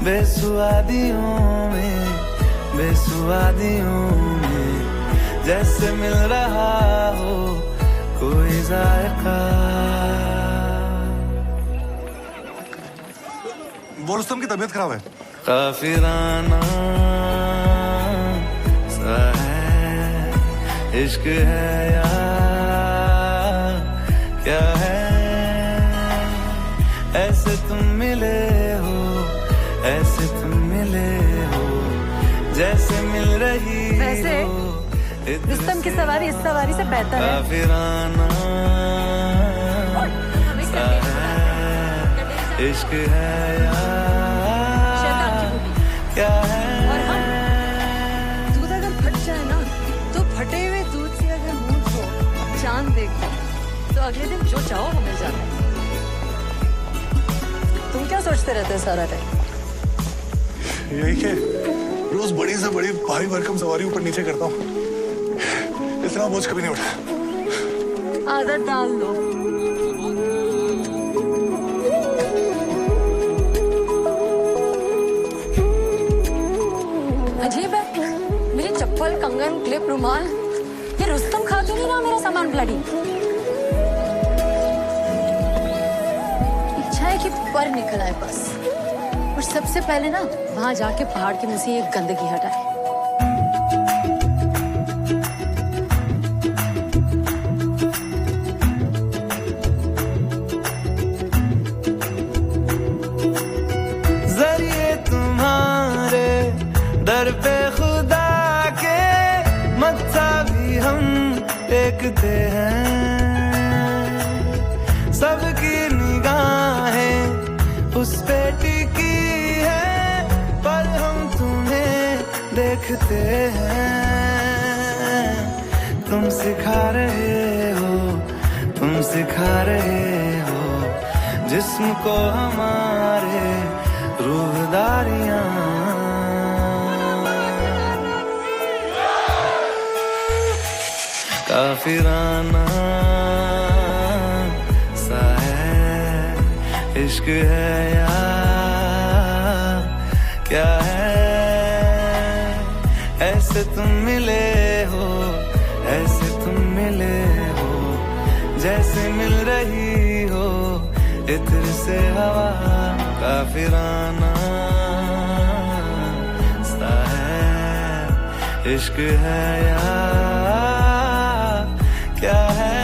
बेसुआदियों में जैसे मिल रहा हो कोई जायका। वो रुस्तम की तबीयत खराब है। काफिराना सा है इश्क है या क्या है, ऐसे तुम मिले हो, ऐसे तुम मिले हो जैसे मिल रही वैसे रुस्तम की सवारी इस सवारी से बेहतर है। काफिराना सा है इश्क है या क्या है। और हाँ, दूध अगर फट जाए ना तो फटे हुए दूध से अगर मुंह धो चांद देखो तो अगले दिन जो चाहो वो मिल जाता है। तुम क्या सोचते रहते हो सारा टाइम? यही के रोज बड़ी से बड़ी भारी भरकम सवारी ऊपर नीचे करता हूँ, इतना बोझ कभी नहीं उठा। आदत डाल लो। अजीब है, मेरी चप्पल, कंगन, क्लिप, रुमाल, ये रुस्तम खा तो नहीं रहा मेरा सामान ब्लडी। इच्छा है कि पर निकल आए बस, और सबसे पहले ना वहां जाके पहाड़ के मुंह से ये गंदगी हटाए। जरिए तुम्हारे दर पे खुदा के मत्था भी हम देखते हैं, सबकी निगाहें उस पे टिकी है पर हम तुम्हें देखते हैं। तुम सिखा रहे हो, तुम सिखा रहे हो जिस्म को हमारे रूहदारियां। काफिराना सा है इश्क है या क्या है, ऐसे तुम मिले हो, ऐसे तुम मिले हो जैसे मिल रही हो इत्र से हवा। काफिराना सा है इश्क है या क्या है।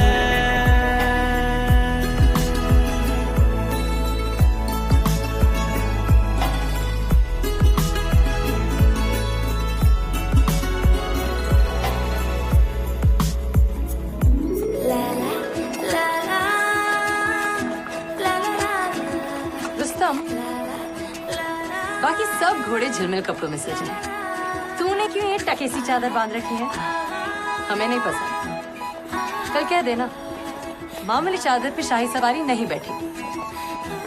रुस्तम, बाकी सब घोड़े झिलमिल कपड़ों में सजे हैं, तूने क्यों ये टकेसी चादर बांध रखी है? हमें नहीं पसंद। कल कह देना मामूली चादर पे शाही सवारी नहीं बैठेगी।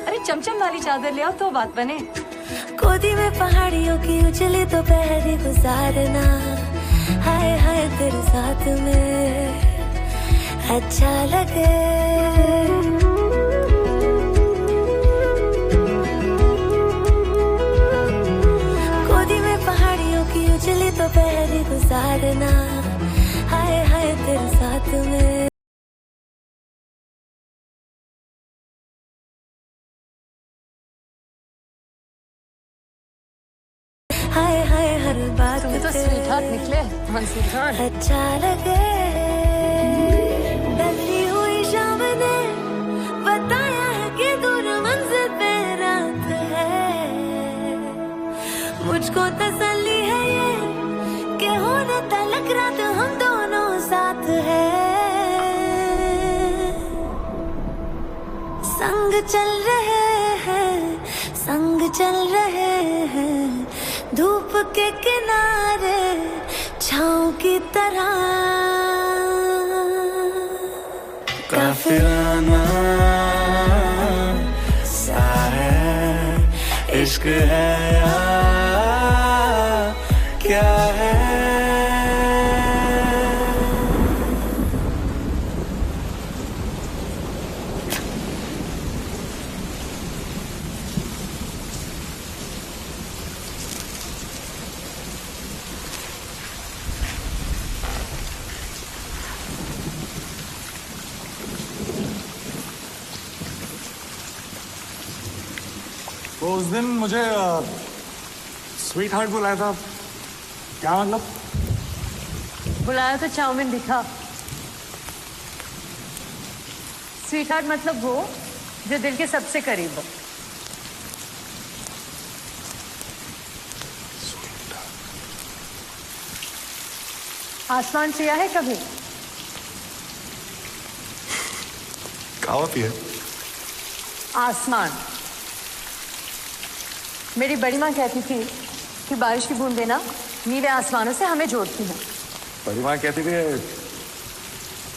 अरे चमचम वाली चादर ले आओ तो बात बने। गोदी में पहाड़ियों की उजली दोपहरी गुजारना, हाय हाय तेरे साथ में अच्छा लगे। गोदी में पहाड़ियों की उजली दोपहरी गुजारना, हाय हाय तेरे साथ में। हाय हाय हर बात तुम तो स्वीटहार्ट निकले। अच्छा लगे। डली हुई शाम ने बताया है कि दूर मंजिल पे रात है, मुझको तसल्ली है ये कि होने तलक रात हम दोनों साथ है। संग चल रहे हैं, संग चल रहे हैं, धूप के किनारे छाँव की तरह। काफिराना सा है इश्क है या क्या है। तो उस दिन मुझे स्वीट हार्ट बुलाया था, क्या मतलब? बुलाया तो चाउमीन दिखा। स्वीट हार्ट मतलब वो जो दिल के सबसे करीब हो। आसमान सिया है कभी? कहाँ होती है? आसमान। मेरी बड़ी माँ कहती थी कि बारिश की बूंदें ना नीले आसमानों से हमें जोड़ती हैं। बड़ी माँ कहती थी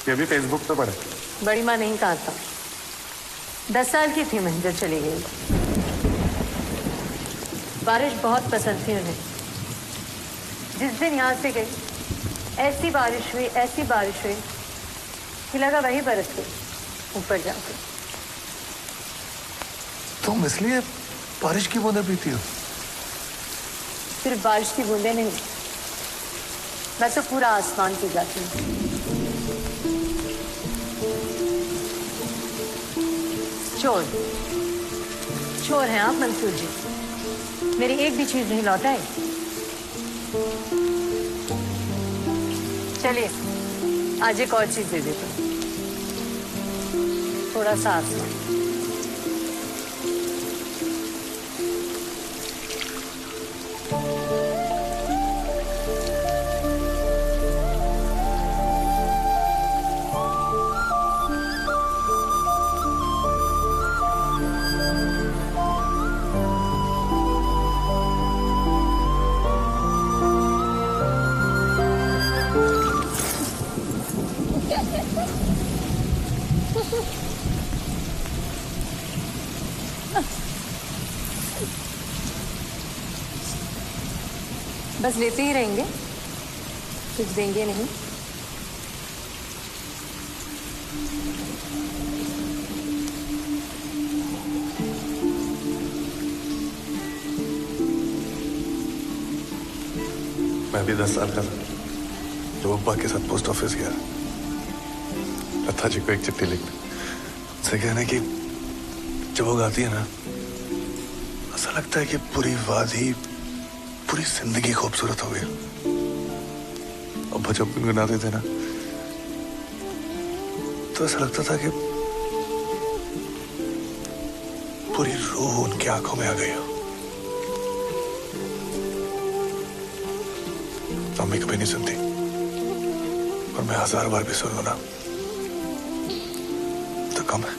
ये भी फेसबुक पे पढ़े। बड़ी माँ नहीं कहा था। 10 साल की थी मैं जब चली गई। बारिश बहुत पसंद थी उन्हें। जिस दिन यहाँ से गई ऐसी बारिश हुई कि लगा वही बरस गई ऊपर जाके। तुम इसलिए बारिश की बूंदें पीती हो? सिर्फ बारिश की बूंदें नहीं, मैं तो पूरा आसमान पी जाती हूँ। चोर हैं आप मंसूर जी। मेरी एक भी चीज नहीं लौटाई। चलिए आज एक और चीज दे देता हूँ, थोड़ा सा आसमान। बस लेते ही रहेंगे, कुछ देंगे नहीं। मैं भी 10 साल का था जब अब्बा के साथ पोस्ट ऑफिस गया। लता जी को एक चिट्ठी लिखने से कहना कि जब वो गाती है ना, ऐसा लगता है कि पूरी वादी, पूरी जिंदगी खूबसूरत हो गई। अब्बा जब गुनगुनाते थे ना तो ऐसा लगता था कि पूरी रूह उनकी आंखों में आ गई हो। मम्मी कभी नहीं सुनती और मैं 1000 बार भी सुन लूं ना तो कम है।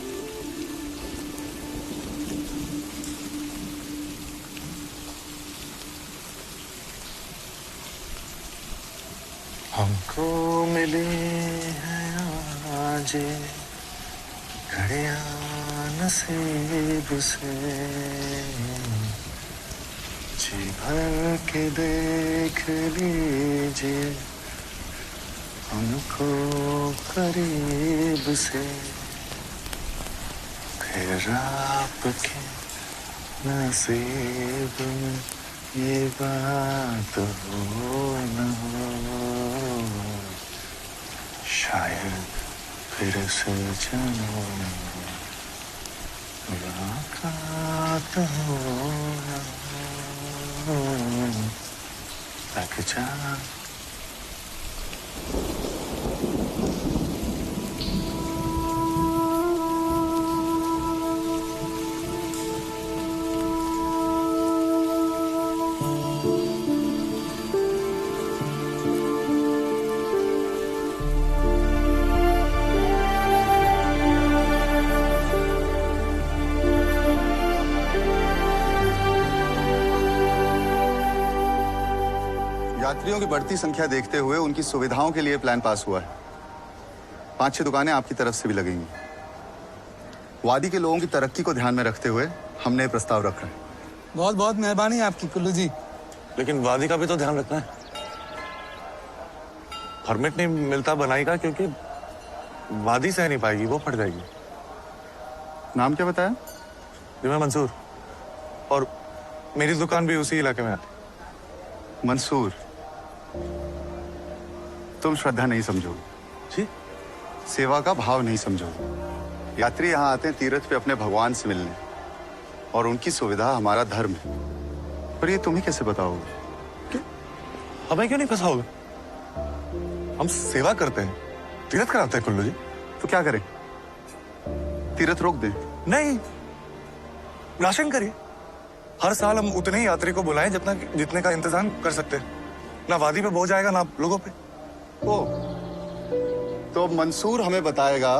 हमको मिली है आज घड़ियां नसीब से, जी भर के देख लीजिए हमको करीब से, फिर आपके नसीब में ये बात हो न हो, शायद फिर से जन्म मुलाकात हो न हो, लग जा यात्रियों की बढ़ती संख्या देखते हुए उनकी सुविधाओं के लिए प्लान पास हुआ है। 5-6 दुकानें आपकी तरफ से भी लगेंगी। वादी के लोगों की तरक्की को ध्यान में रखते हुए हमने प्रस्ताव रखा है। बहुत बहुत मेहरबानी आपकी कुल्लू जी। लेकिन वादी का भी तो ध्यान रखना है। परमिट नहीं मिलता बनाई का, क्योंकि वादी सह नहीं पाएगी, वो फट जाएगी। नाम क्या बताया? जी मैं मंसूर, और मेरी दुकान भी उसी इलाके में आती। मंसूर, तुम श्रद्धा नहीं समझोगे जी, सेवा का भाव नहीं समझोगे। यात्री यहाँ आते हैं तीर्थ पे अपने भगवान से मिलने, और उनकी सुविधा हमारा धर्म है। पर ये तुम्हें कैसे बताओगे? हमें क्यों नहीं फंसाओगे? हम सेवा करते हैं, तीर्थ कराते हैं कुल्लू जी। तो क्या करें? तीर्थ रोक दें? नहीं, राशन करिए। हर साल हम उतने ही यात्री को बुलाएं जितने का इंतजाम कर सकते हैं। ना वादी पे बोझ आएगा ना लोगों पे। ओ, तो मंसूर हमें बताएगा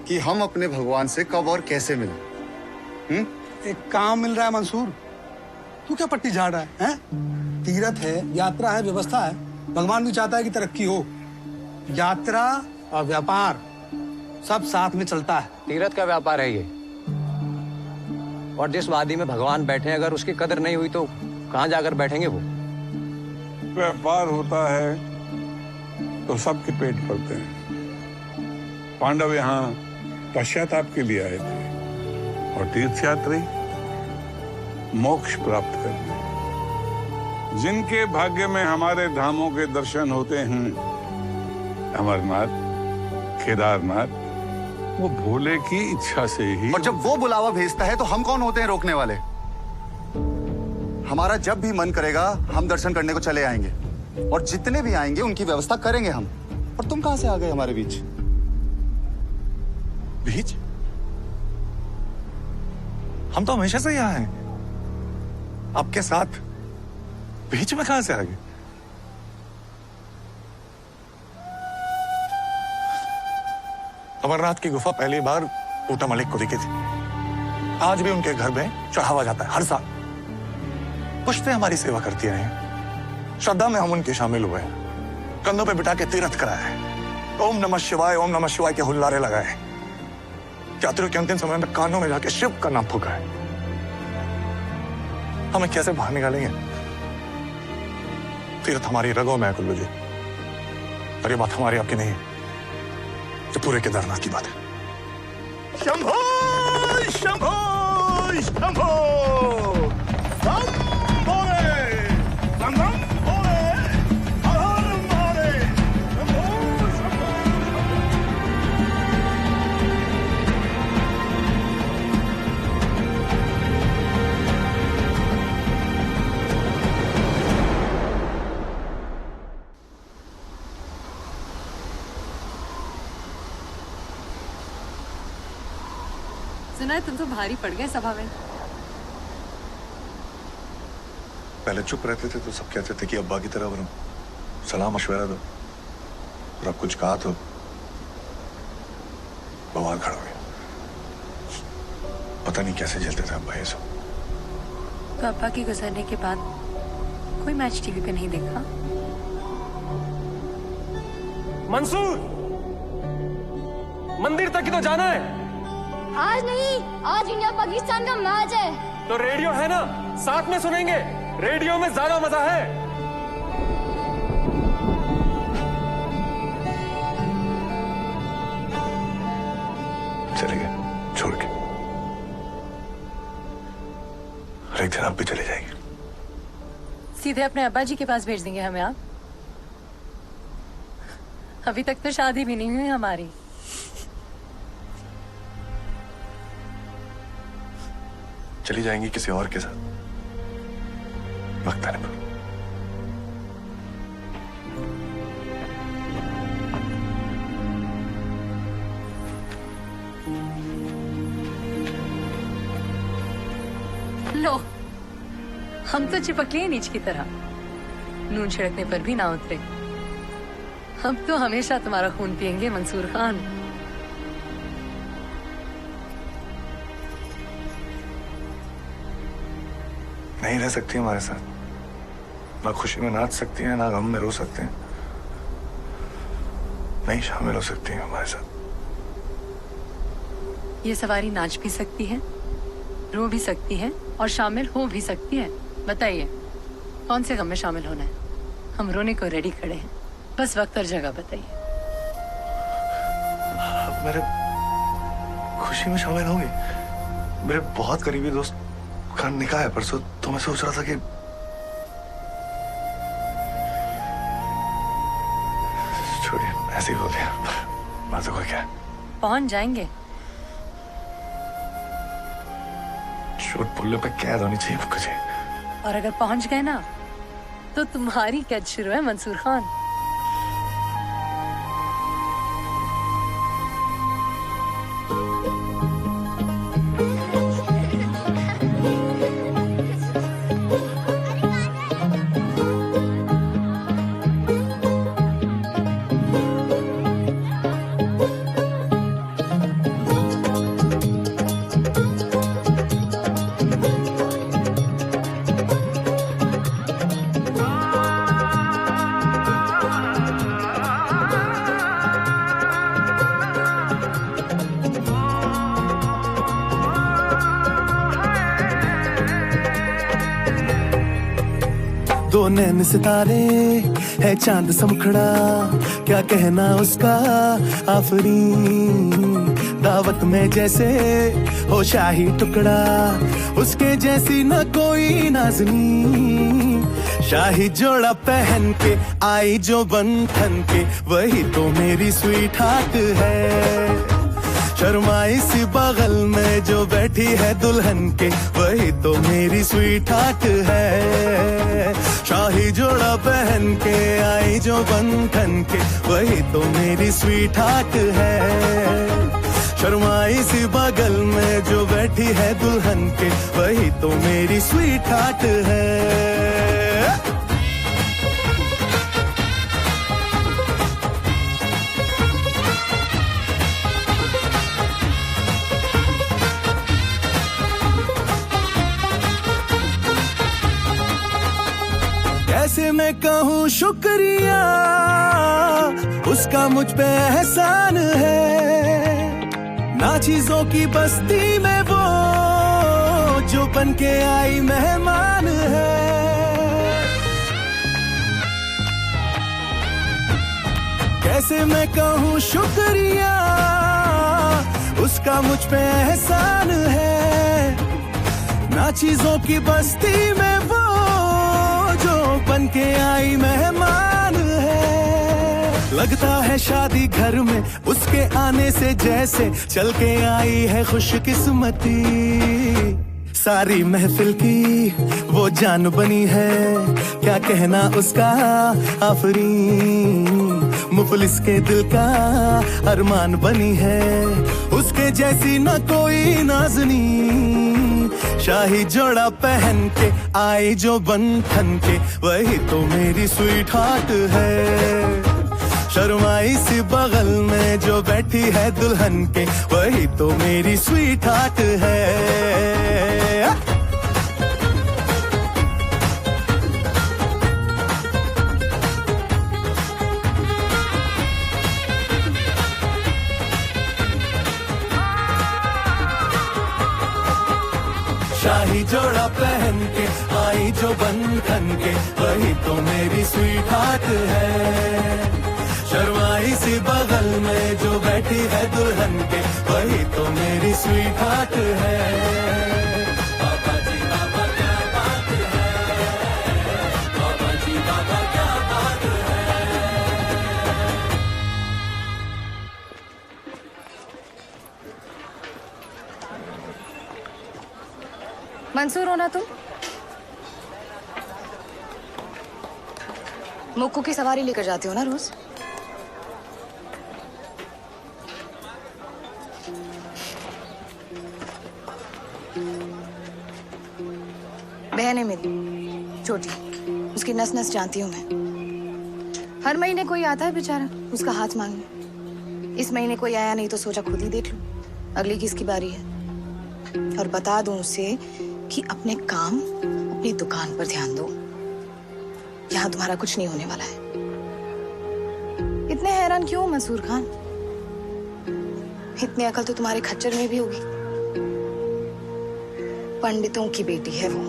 कि हम अपने भगवान से कब और कैसे मिलें। एक काम मिल रहा है मंसूर, तू क्या पट्टी झाड़ रहा है? तीर्थ है, यात्रा है, व्यवस्था है। भगवान भी चाहता है कि तरक्की हो। यात्रा और व्यापार सब साथ में चलता है। तीर्थ का व्यापार है ये, और जिस वादी में भगवान बैठे अगर उसकी कदर नहीं हुई तो कहां जाकर बैठेंगे वो? व्यापार होता है तो सबके पेट भरते हैं। पांडव यहाँ पश्चाताप के लिए आए थे और तीर्थयात्री मोक्ष प्राप्त करने। जिनके भाग्य में हमारे धामों के दर्शन होते हैं, अमरनाथ, केदारनाथ, वो भोले की इच्छा से ही। और जब वो बुलावा भेजता है तो हम कौन होते हैं रोकने वाले? हमारा जब भी मन करेगा हम दर्शन करने को चले आएंगे, और जितने भी आएंगे उनकी व्यवस्था करेंगे हम। और तुम कहां से आ गए हमारे बीच? बीच? हम तो हमेशा से यहाँ हैं, आपके साथ। बीच में कहां से आ गए? अमरनाथ की गुफा पहली बार ऊटा मलिक को दिखी थी। आज भी उनके घर में चढ़ावा जाता है हर साल। पुश्तें हमारी सेवा करती रही हैं। श्रद्धा में हम उनके शामिल हुए हैं। कंधों पे बिठा के तीर्थ कराया है। ओम नमः शिवाय के हुल्लारे लगाए। यात्रियों के अंतिम समय में कानों में जाके शिव का नाम फूका है। हमें कैसे बाहर निकालेंगे? तीर्थ हमारी रगों में है कुल्लू जी, और ये बात हमारी आपकी नहीं है, ये पूरे केदारनाथ की बात है। शंभो शंभो शंभो सुना है तुम तो भारी पड़ गए सभा में। पहले चुप रहते थे तो सब कहते थे कि अब्बा की तरह बनो, सलाह मशवरा दो, और अब कुछ कहा तो बवाल खड़ा हो गया। पता नहीं कैसे झेलते थे अब्बा ये सब। तो अब्बा की गुजरने के बाद कोई मैच टीवी पे नहीं देखा? मंसूर, मंदिर तक ही तो जाना है। आज नहीं, आज इंडिया पाकिस्तान का मैच है। तो रेडियो है ना, साथ में सुनेंगे। रेडियो में ज्यादा मजा है। चले गए छोड़ के, और एक दिन आप भी चले जाएंगे। सीधे अपने अब्बा जी के पास भेज देंगे हमें आप? अभी तक तो शादी भी नहीं हुई हमारी। चली जाएंगी किसी और के साथ, वक्त आने पर। लो, हम तो चिपक लिए नीच की तरह, नून छिड़कने पर भी ना उतरे। हम तो हमेशा तुम्हारा खून पिएंगे मंसूर खान। नहीं रह सकती हमारे साथ, ना खुशी में नाच सकती हैं, ना गम में रो सकते हैं, नहीं शामिल हो सकती हैं हमारे साथ। ये सवारी नाच भी सकती है, रो भी सकती है और शामिल हो भी सकती है। बताइए कौन से गम में शामिल होना है? हम रोने को रेडी खड़े हैं, बस वक्त और जगह बताइए। मेरे खुशी में शामिल होंगे? मेरे बहुत करीबी दोस्त का निकाह है परसों, तो मैं सोच रहा था कि छोड़िए, ऐसे ही हो गया। बात तो कोई क्या, पहुंच जाएंगे। चोट पुल्ले पे कैद होनी चाहिए मुझे। और अगर पहुंच गए ना तो तुम्हारी कैद शुरू है मंसूर खान। दो नैन सितारे है चांद समखड़ा, क्या कहना उसका आफरीन। दावत में जैसे हो शाही टुकड़ा, उसके जैसी न कोई नाज़नीन। शाही जोड़ा पहन के आई जो बंधन के, वही तो मेरी स्वीट हार्ट है। शर्माई सी बगल में जो बैठी है दुल्हन के, वही तो मेरी स्वीट हार्ट है। शाही जोड़ा पहन के आई जो बंधन के, वही तो मेरी स्वीट हार्ट है। शर्माई सी बगल में जो बैठी है दुल्हन के, वही तो मेरी स्वीट हार्ट है। कैसे मैं कहूँ शुक्रिया, उसका मुझ पे एहसान है। ना चीजों की बस्ती में वो जो बन के आई मेहमान है। कैसे मैं कहूँ शुक्रिया, उसका मुझ पे एहसान है। ना चीजों की बस्ती में वो जो बन के आई मेहमान है। लगता है शादी घर में उसके आने से जैसे चल के आई है खुशकिस्मती। सारी महफिल की वो जान बनी है, क्या कहना उसका आफरीन। मुफलिस के दिल का अरमान बनी है, उसके जैसी न कोई नाज़नीन। शाही जोड़ा पहन के आई जो बंधन के, वही तो मेरी स्वीट हार्ट है। शर्माई सी बगल में जो बैठी है दुल्हन के, वही तो मेरी स्वीट हार्ट है। शाही जोड़ा पहन के आई जो बंधन के, वही तो मेरी स्वीट हार्ट है। शर्माई सी बगल में जो बैठी है दुल्हन के, वही तो मेरी स्वीट हार्ट है। बाबा जी बाबा क्या बात है, बाबा जी बाबा क्या बात है। मंसूर हो ना तुम? मुक्कू की सवारी लेकर जाते हो ना रोज? बहन है मेरी छोटी, उसकी नस नस जानती हूँ मैं। हर महीने कोई आता है बेचारा उसका हाथ मांगने। इस महीने कोई आया नहीं तो सोचा खुद ही देख लूं अगली किसकी बारी है। और बता दूं उसे कि अपने काम अपनी दुकान पर ध्यान दो, यहाँ तुम्हारा कुछ नहीं होने वाला है। इतने हैरान क्यों मंसूर खान? इतनी अकल तो तुम्हारे खच्चर में भी होगी। पंडितों की बेटी है वो।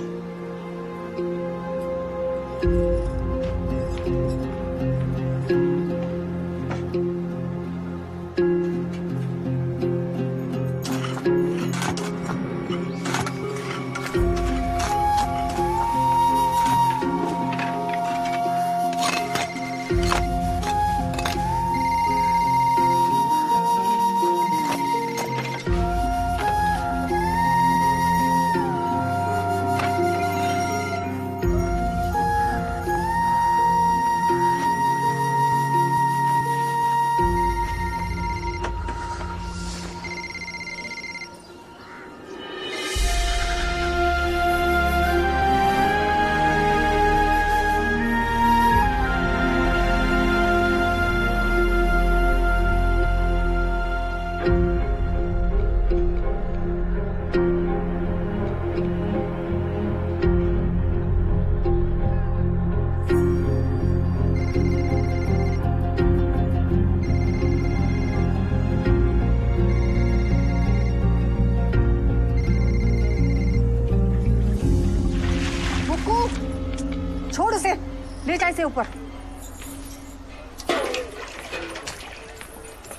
से ऊपर।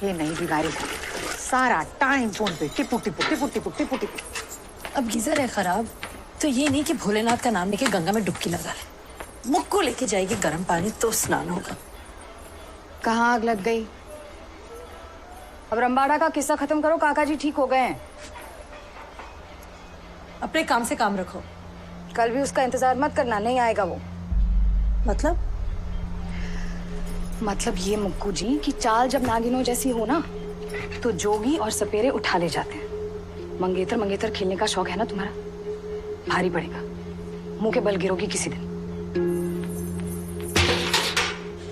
ये नई बीमारी सारा टाइम फोन पे टिपू टिपू टिपू टिपू टिपू टिपू। अब गीजर है खराब तो ये नहीं कि भोलेनाथ का नाम लेके गंगा में डुबकी लगा ले। मुक्को लेके जाएगी गर्म पानी तो स्नान होगा। कहाँ आग लग गई? अब रंबाड़ा का किस्सा खत्म करो, काका जी ठीक हो गए हैं। अपने काम से काम रखो। कल भी उसका इंतजार मत करना, नहीं आएगा वो। मतलब ये मुक्कू जी की चाल जब नागिनों जैसी हो ना तो जोगी और सपेरे उठा ले जाते हैं। मंगेतर मंगेतर खेलने का शौक है ना तुम्हारा, भारी पड़ेगा, मुंह के बल गिरोगी किसी दिन।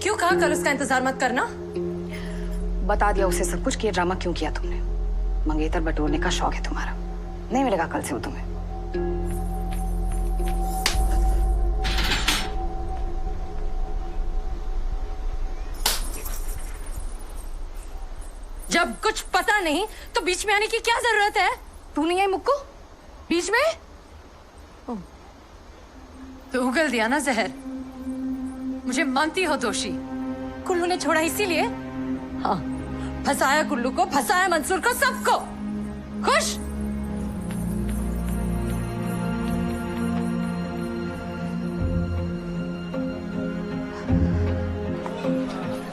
क्यों कहा कल उसका इंतजार मत करना? बता दिया उसे सब कुछ कि ये ड्रामा क्यों किया तुमने। मंगेतर बटोरने का शौक है तुम्हारा, नहीं मिलेगा कल से वो तुम्हें। जब कुछ पता नहीं तो बीच में आने की क्या जरूरत है? तू नहीं आई मुक्कू बीच में? तो उगल दिया ना जहर। मुझे मानती हो दोषी। कुल्लू ने छोड़ा इसीलिए? हाँ, फंसाया कुल्लू को, फंसाया मंसूर को, सबको। खुश?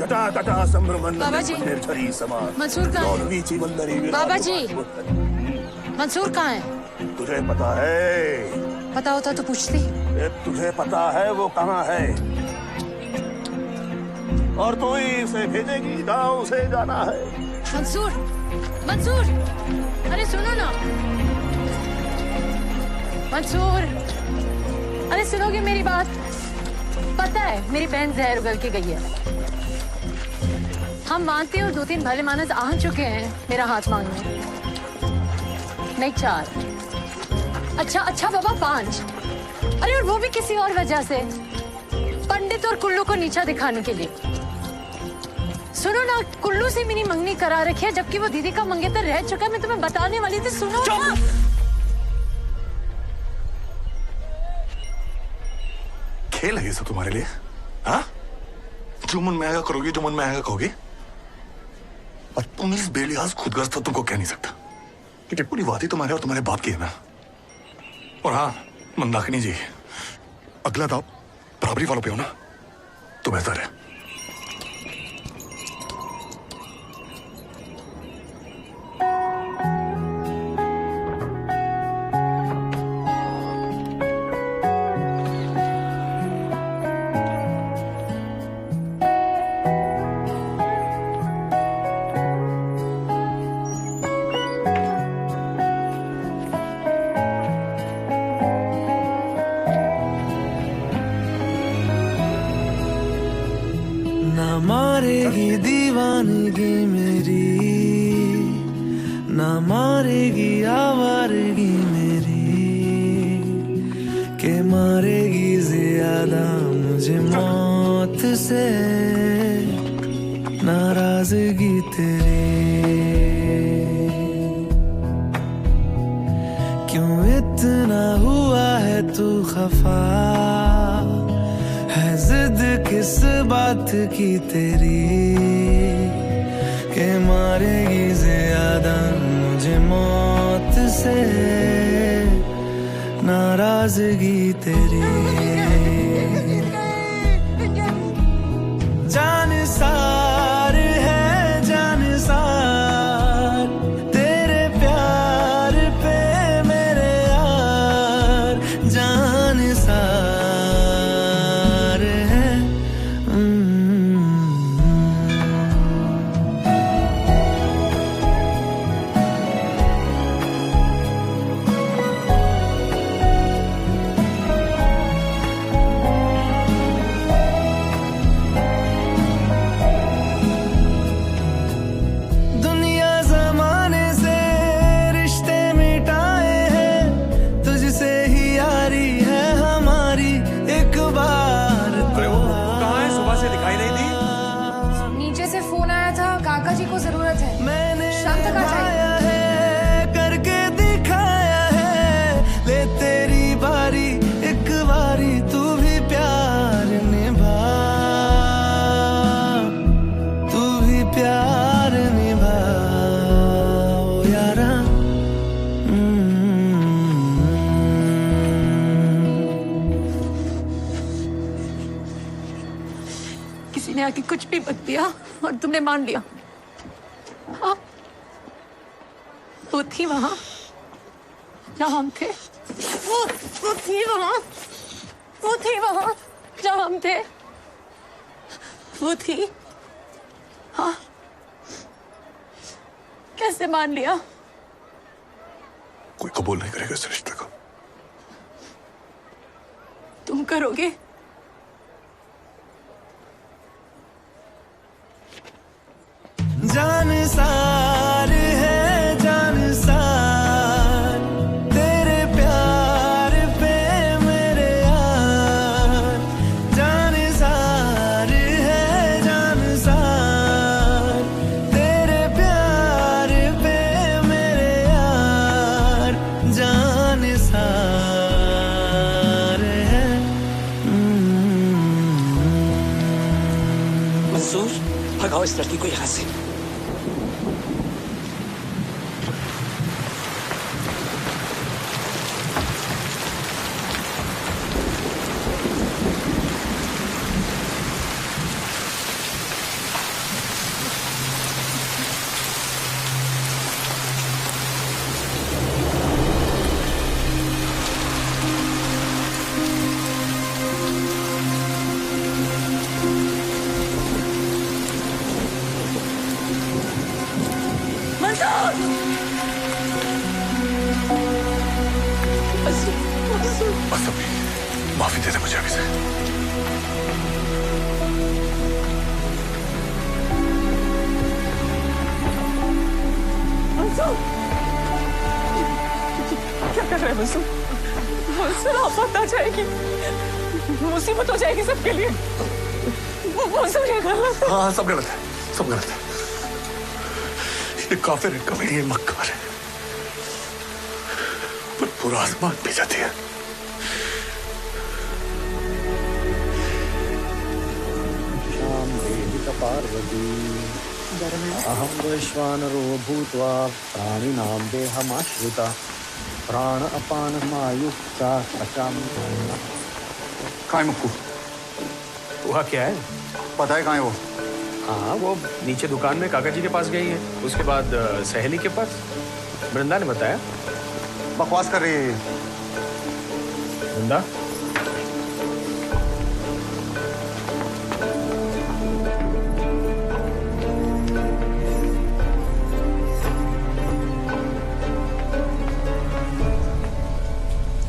बाबा जी, मंसूर कहाँ है? बाबा जी, मंसूर कहाँ है? तुझे पता है? पता होता तो पूछती। तुझे पता है वो कहाँ है? और तू ही उसे भेजेगी जहाँ उसे जाना है। मंसूर, मंसूर, अरे सुनो ना। मंसूर, अरे सुनोगे मेरी बात? पता है मेरी बहन जहर उगल के गई है। हम मानते और 2-3 भले मानस आ चुके हैं मेरा हाथ मांगने। नहीं 4, अच्छा बाबा 5। अरे और वो भी किसी और वजह से, पंडित और कुल्लू को नीचा दिखाने के लिए। सुनो ना, कुल्लू से मेरी मंगनी करा रखी है जबकि वो दीदी का मंगेतर रह चुका है। मैं तुम्हें बताने वाली थी, सुनो ना। खेल है ये सब तुम्हारे लिए? हाँ, जो मन में आएगा करोगी, जो मन में आएगा कहोगी। और तुम इस बेलियाज खुदगर्ज तो तुमको कह नहीं सकता क्योंकि पूरी बात ही तुम्हारे और तुम्हारे बाप की है ना। और हाँ मंदाकिनी जी, अगला दाव बराबरी वालों पे हो ना तो बेहतर है। मारेगी दीवानगी मेरी, ना मारेगी आवारगी मेरी, के मारेगी ज्यादा मुझे मौत से नाराजगी तेरी। क्यों इतना हुआ है तू खफा, है जिद किस बात की तेरी, के मारेगी ज्यादा मुझे मौत से नाराजगी तेरी। जान सार है जान सार तेरे प्यार पे मेरे यार, जान सार तू भी प्यार निभा। प्यार निभाओ यारा। किसी ने आके कुछ भी मत दिया और तुमने मान लिया। हाँ, वो थी वहां जहां हम थे। वो थी वहां, वो थी वहां जहां हम थे। वो थी। हाँ, कैसे मान लिया? कोई कबूल नहीं करेगा इस रिश्ते को। तुम करोगे? जान सार है जान सार, तेरे प्यार पे मेरे यार। जान सार है जान सार, तेरे प्यार पे मेरे यार। जान सार है। मंसूर, भगाओ इस लड़की को यहाँ से। बस अभी माफी दे दे मुझे अभी से। क्या कर रहे हैं मंसूर? मंसूर आफत आ जाएगी, मुसीबत हो जाएगी सबके लिए। मंसूर ये गलत है। हाँ सब गलत है, सब गलत है। ये काफिर है, कमेडी है, मक्कार है, पर पूरा आसमान पी जाती है। पार्वती अहम वैश्वानरो भूत्वा प्राणिनां देहमाश्रिता प्राण अपान मायुक्ता पचामि। कहाँ है मुक्कू? वहाँ क्या है? पता है कहाँ है वो? हाँ, वो नीचे दुकान में काका जी के पास गई है, उसके बाद सहेली के पास। वृंदा ने बताया। बकवास कर रही है ये। वृंदा,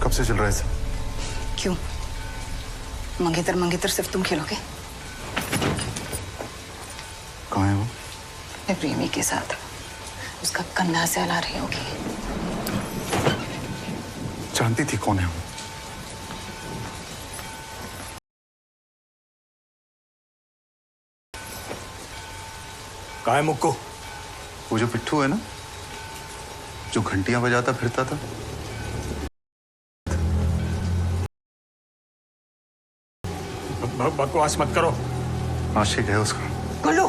कब से चल रहा है सब? क्यों? मंगेतर मंगेतर सिर्फ तुम खेलोगे? कहाँ है वो? मैं प्रेमी के साथ। उसका कंधा से हला रही होगी। जानती थी कौन है वो? कहाँ है मुक्कू? वो जो पिट्ठू है ना, जो घंटियां बजाता फिरता था। बकवास मत करो। आशिक है उसका। गुल्लू,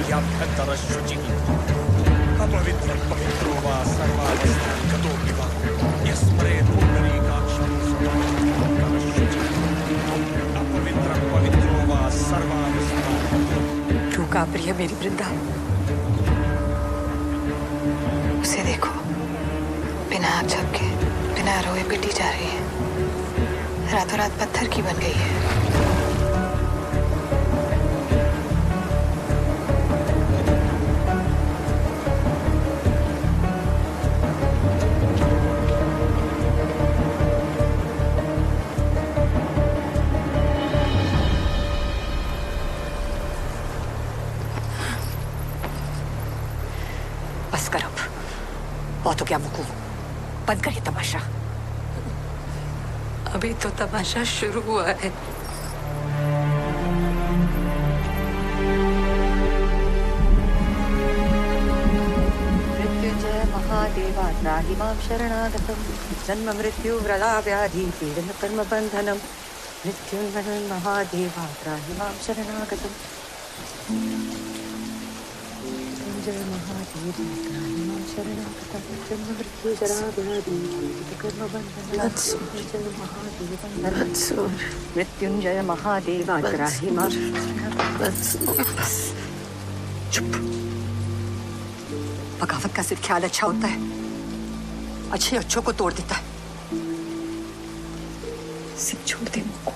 ह्याभ्यन्तरशुचिः अपवित्रं पवित्रो वा सर्वावस्थान् गतोऽपि वा यस्मरेत् पुण्डरीकाक्षं सर्वान्तरशुचिः अपवित्रं पवित्रो वा सर्वावस्थान्। तू काँप रही है मेरी वृंदा? उसे देखो, बिना आग झपके, बिना रोए पिटी जा रही है, रातों रात पत्थर की बन गई है। बस कर अब, बहुत हो गया मुकू, बंद कर ये तमाशा। अभी तो तमाशा शुरू हुआ है। मृत्युंजय महादेवा त्राहि मां शरणागतं जन्म मृत्यु व्रला व्याधि पीडन कर्म बंधनम मृत्युंजय महादेवा त्राहि मां शरणागतं मृत्युंजय महादेवा त्राहि मां शरणागतं जन्म मृत्यु जरा व्याधि पीडन कर्म बंधनम मृत्युंजय महादेवा त्राहि मां चुप। बगावत का सिर्फ ख्याल अच्छा होता है, अच्छे अच्छों को तोड़ देता है। सब छोड़ दे मुझको,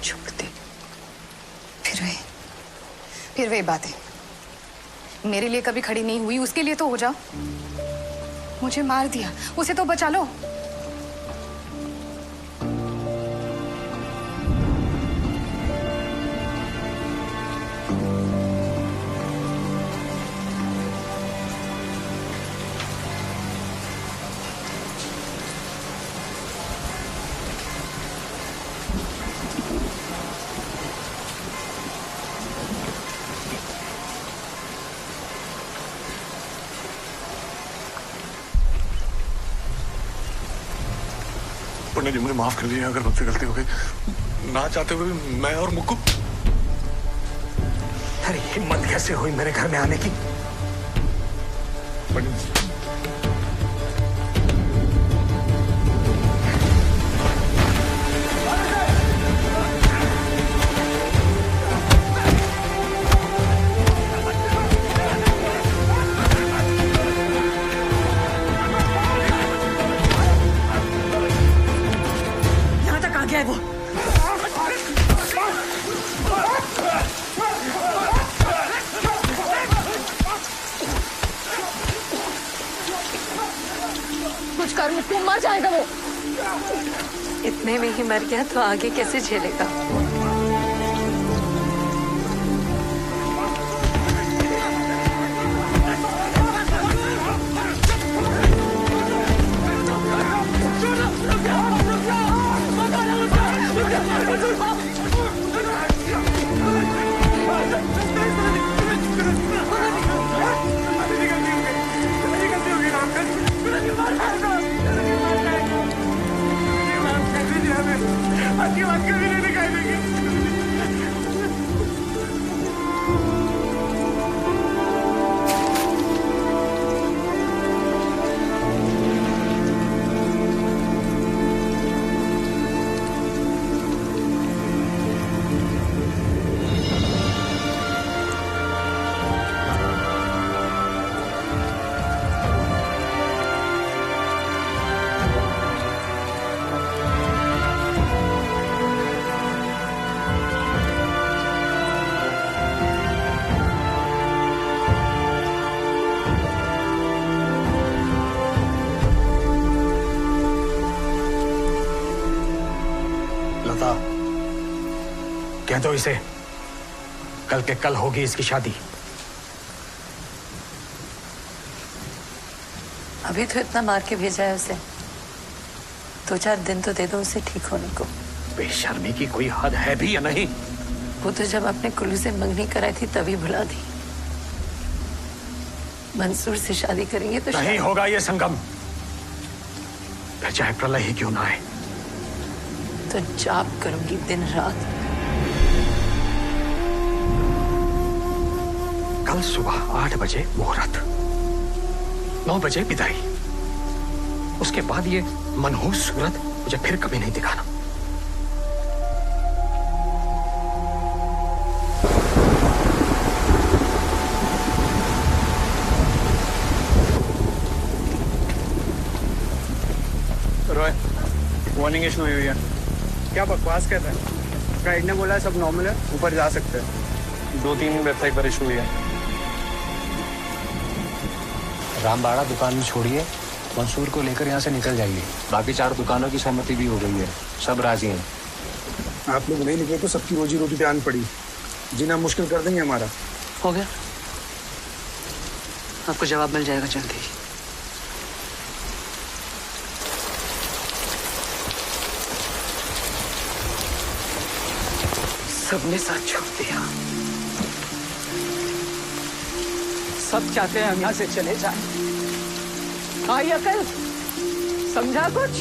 छोड़ दे। फिर वही बातें मेरे लिए कभी खड़ी नहीं हुई, उसके लिए तो हो जाओ। मुझे मार दिया, उसे तो बचा लो। पंडित जी मुझे माफ कर दीजिए अगर मुझसे गलती हो गई, ना चाहते हुए मैं और मुक्कू। अरे हिम्मत कैसे हुई मेरे घर में आने की? पंडित है वो। कुछ कर, मुझको मर जाएगा वो। इतने में ही मर गया तो आगे कैसे झेलेगा? कह दो इसे, कल के कल होगी इसकी शादी। अभी तो इतना मार के भेजा है उसे, 2-4 दिन तो दे दो उसे ठीक होने को। बेशर्मी की कोई हद है भी या नहीं? वो तो जब अपने कुल्लू से मंगनी कराई थी तभी भुला दी। मंसूर से शादी करेंगे तो नहीं होगा ये संगम, चाहे प्रलय ही क्यों ना आए। तो जाप करूंगी दिन रात। कल सुबह 8 बजे मुहूर्त, 9 बजे विदाई। उसके बाद ये मनहूस सूरत मुझे फिर कभी नहीं दिखाना। रॉय, वार्निंग इशू हुई है। क्या बकवास कर रहे हैं? गाइड ने बोला है सब नॉर्मल है, ऊपर जा सकते हैं। 2-3 वेबसाइट पर इशू हुई है। रामबाड़ा दुकान छोड़िए, मंसूर को लेकर यहाँ से निकल जाइए। बाकी 4 दुकानों की सहमति भी हो गई है, सब राजी हैं। आप लोग नहीं निकले तो सबकी रोजी रोटी पे आन पड़ी, जीना मुश्किल कर देंगे हमारा। हो गया, आपको जवाब मिल जाएगा जल्दी। सबने साथ छोड़ दिया, सब चाहते हैं हम यहाँ से चले जाएं। आई अकल, समझा कुछ?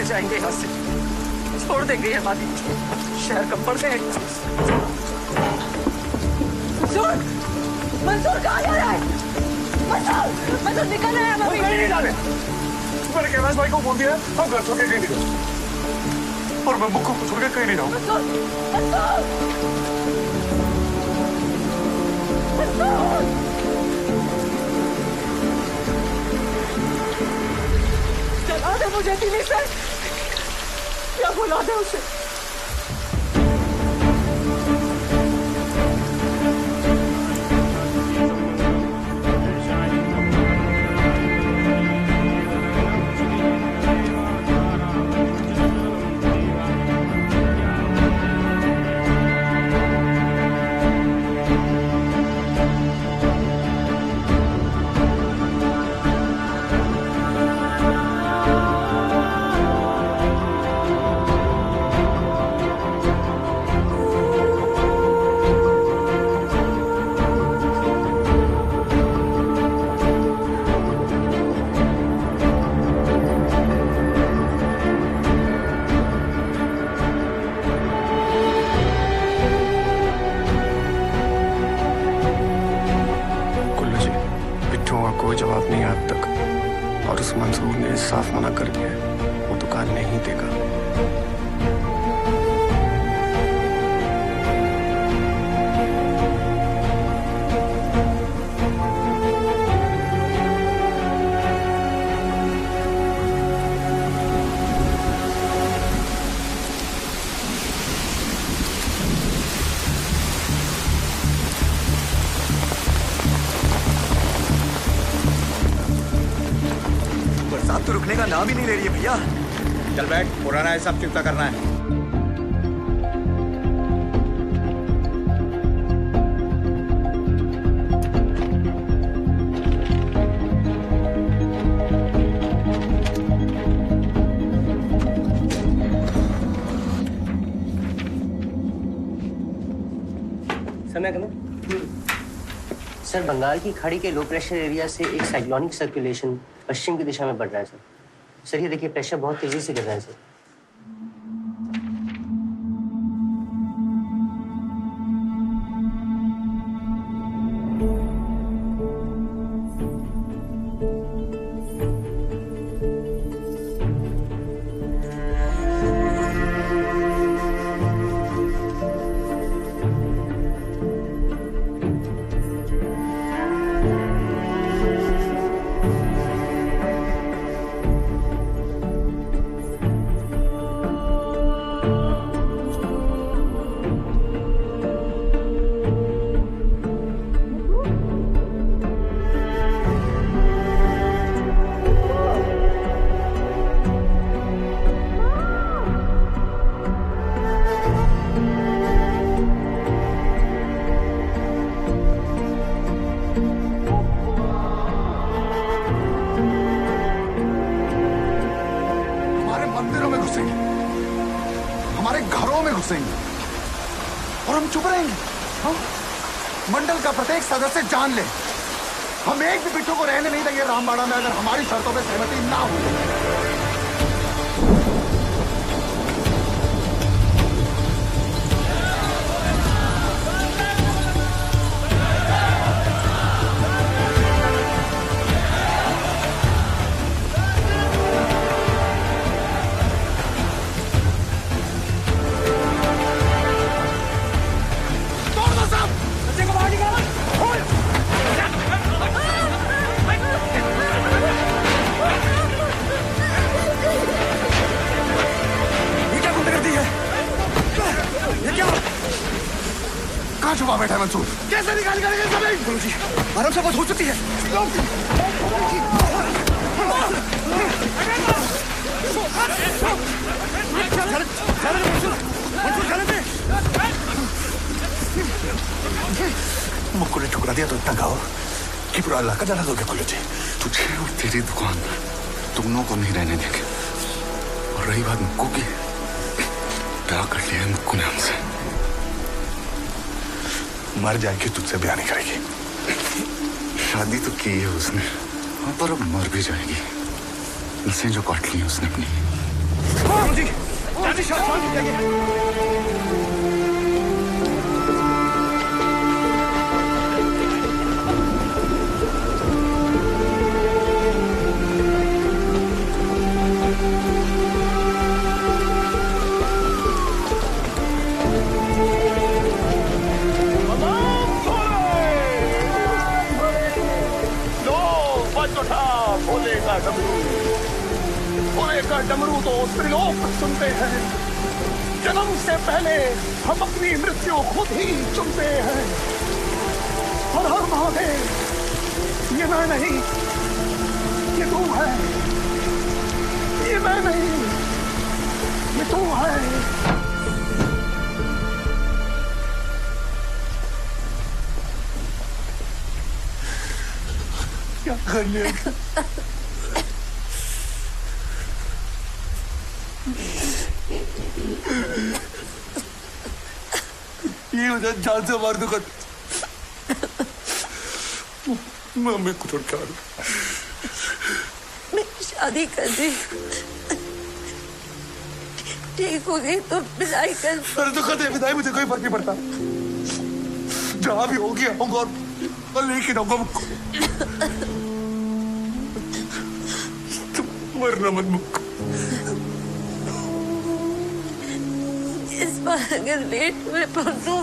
जाएंगे यहाँ से, छोड़ देंगे हमारी शहर कंपड़ से। मंसूर, मंसूर कहाँ जा रहा है? मंसूर, मंसूर निकल रहा है हम अभी। नहीं जाने, मैंने कैलाश भाई को बोल दिया हम घर छोड़ के कहीं नहीं जाऊँ, और मैं मुक्को को छोड़ के कहीं नहीं जाऊँ। मंसूर, मंसूर, चला दे मुझे दिल्ली से, या बुला दे उसे। कोई जवाब नहीं है अब तक, और उस मंसूर ने साफ मना कर दिया है, वो दुकान नहीं देगा। बरसात तो रुकने का नाम ही नहीं ले रही है भैया। चल बैठ, पुराना है सब चुकता करना है। सर, बंगाल की खाड़ी के लो प्रेशर एरिया से एक साइक्लोनिक सर्कुलेशन पश्चिम की दिशा में बढ़ रहा है सर। सर, ये देखिए प्रेशर बहुत तेजी से गिर रहा है सर। हमारे घरों में घुसेंगे और हम चुप रहेंगे। हाँ? मंडल का प्रत्येक सदस्य जान ले, हम एक भी बिट्टू को रहने नहीं देंगे रामबाड़ा में अगर हमारी शर्तों पे सहमति ना हो। कहाँ छुपा बैठा है मंसूर? कैसे निकाल करेंगे जमीन? गुरु जी, आराम से बात हो चुकी है। मुक्कू ने ठुकरा दिया तो इतना गाओ कि पूरा इलाका जला दोगे गुरु जी। तुझे और तेरी दुकान दोनों को नहीं रहने देंगे। और रही बात मुक्कू की, प्यार कर लिया है मुक्कू ने हमसे। मर जाएगी, तुझसे ब्याह नहीं करेगी। शादी तो की है उसने, पर अब मर भी जाएगी। नसें जो काट ली उसने अपनी। भोले का डमरू तो त्रिलोक सुनते हैं। जन्म से पहले हम अपनी मृत्यु खुद ही चुनते हैं। और हर महादेव, ये मैं नहीं, ये तू है। ये मैं नहीं, ये तू है। क्या कर लिया? ये मुझे जान से मार दूंगा। मम्मी को छोड़ के आ रहा। मैं शादी कर दी, ठीक हो गई तो विदाई कर। अरे तो कर दे विदाई, मुझे कोई फर्क नहीं पड़ता। जहाँ भी होगी आऊंगा और लेके जाऊंगा मुक्को। तुम मरना मत मुक्को। इस बार अगर लेट में पहुंचूं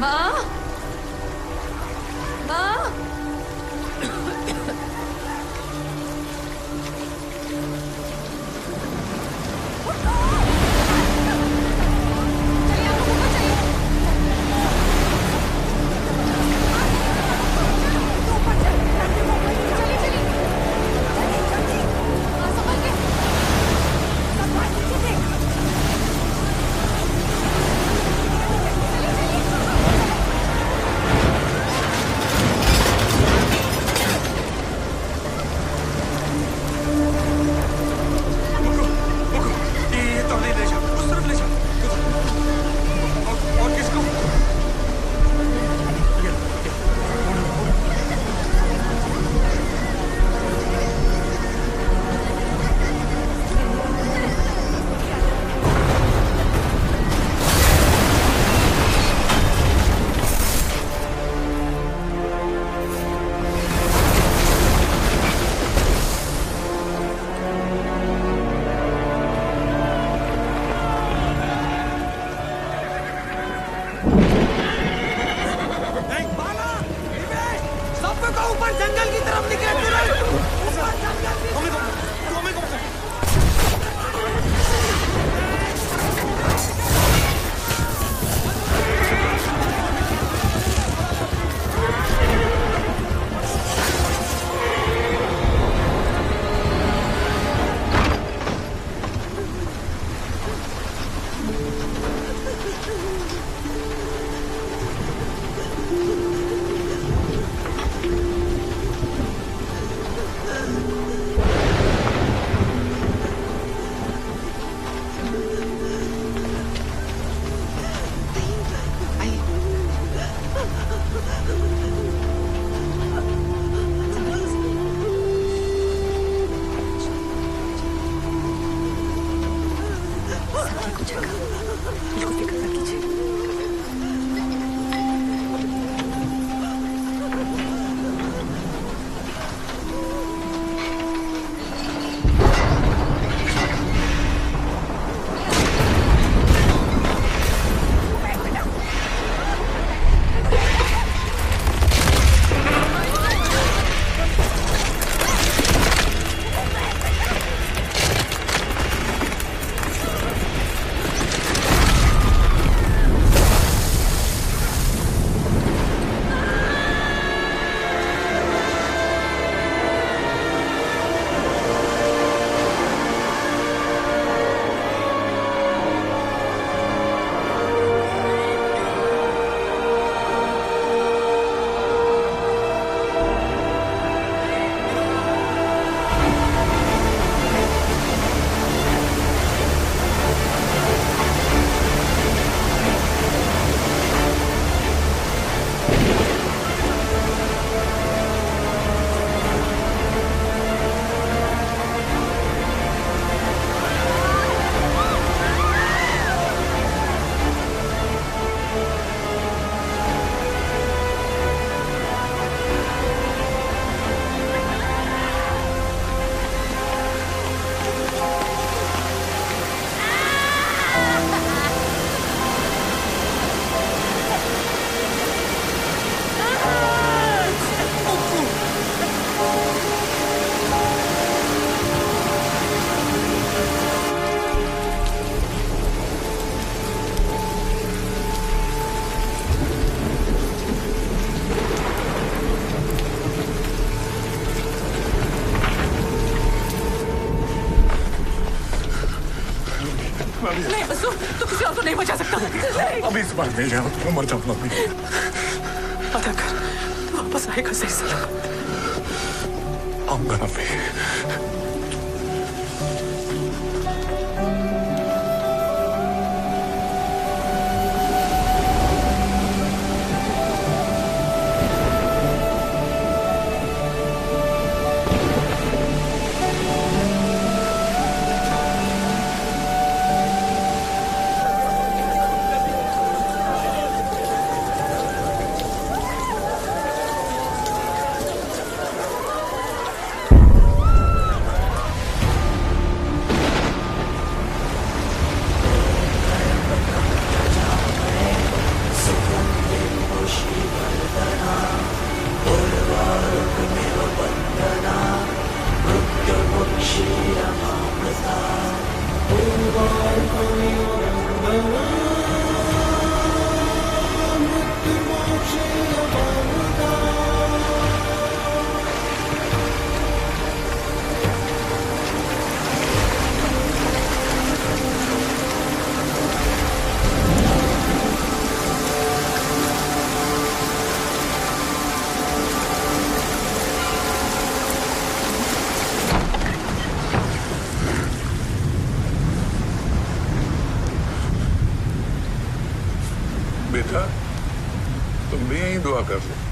माँ, माँ, ऊपर जंगल की तरफ निकले। नहीं बसु, तू किसी और को नहीं बचा सकता। अभी इस बार मिल जाओ तो मर जाऊंगा। पता कर, तू वापस आएगा सही सलामत। आऊंगा ना फिर। बेटा तुम भी यही दुआ कर लो।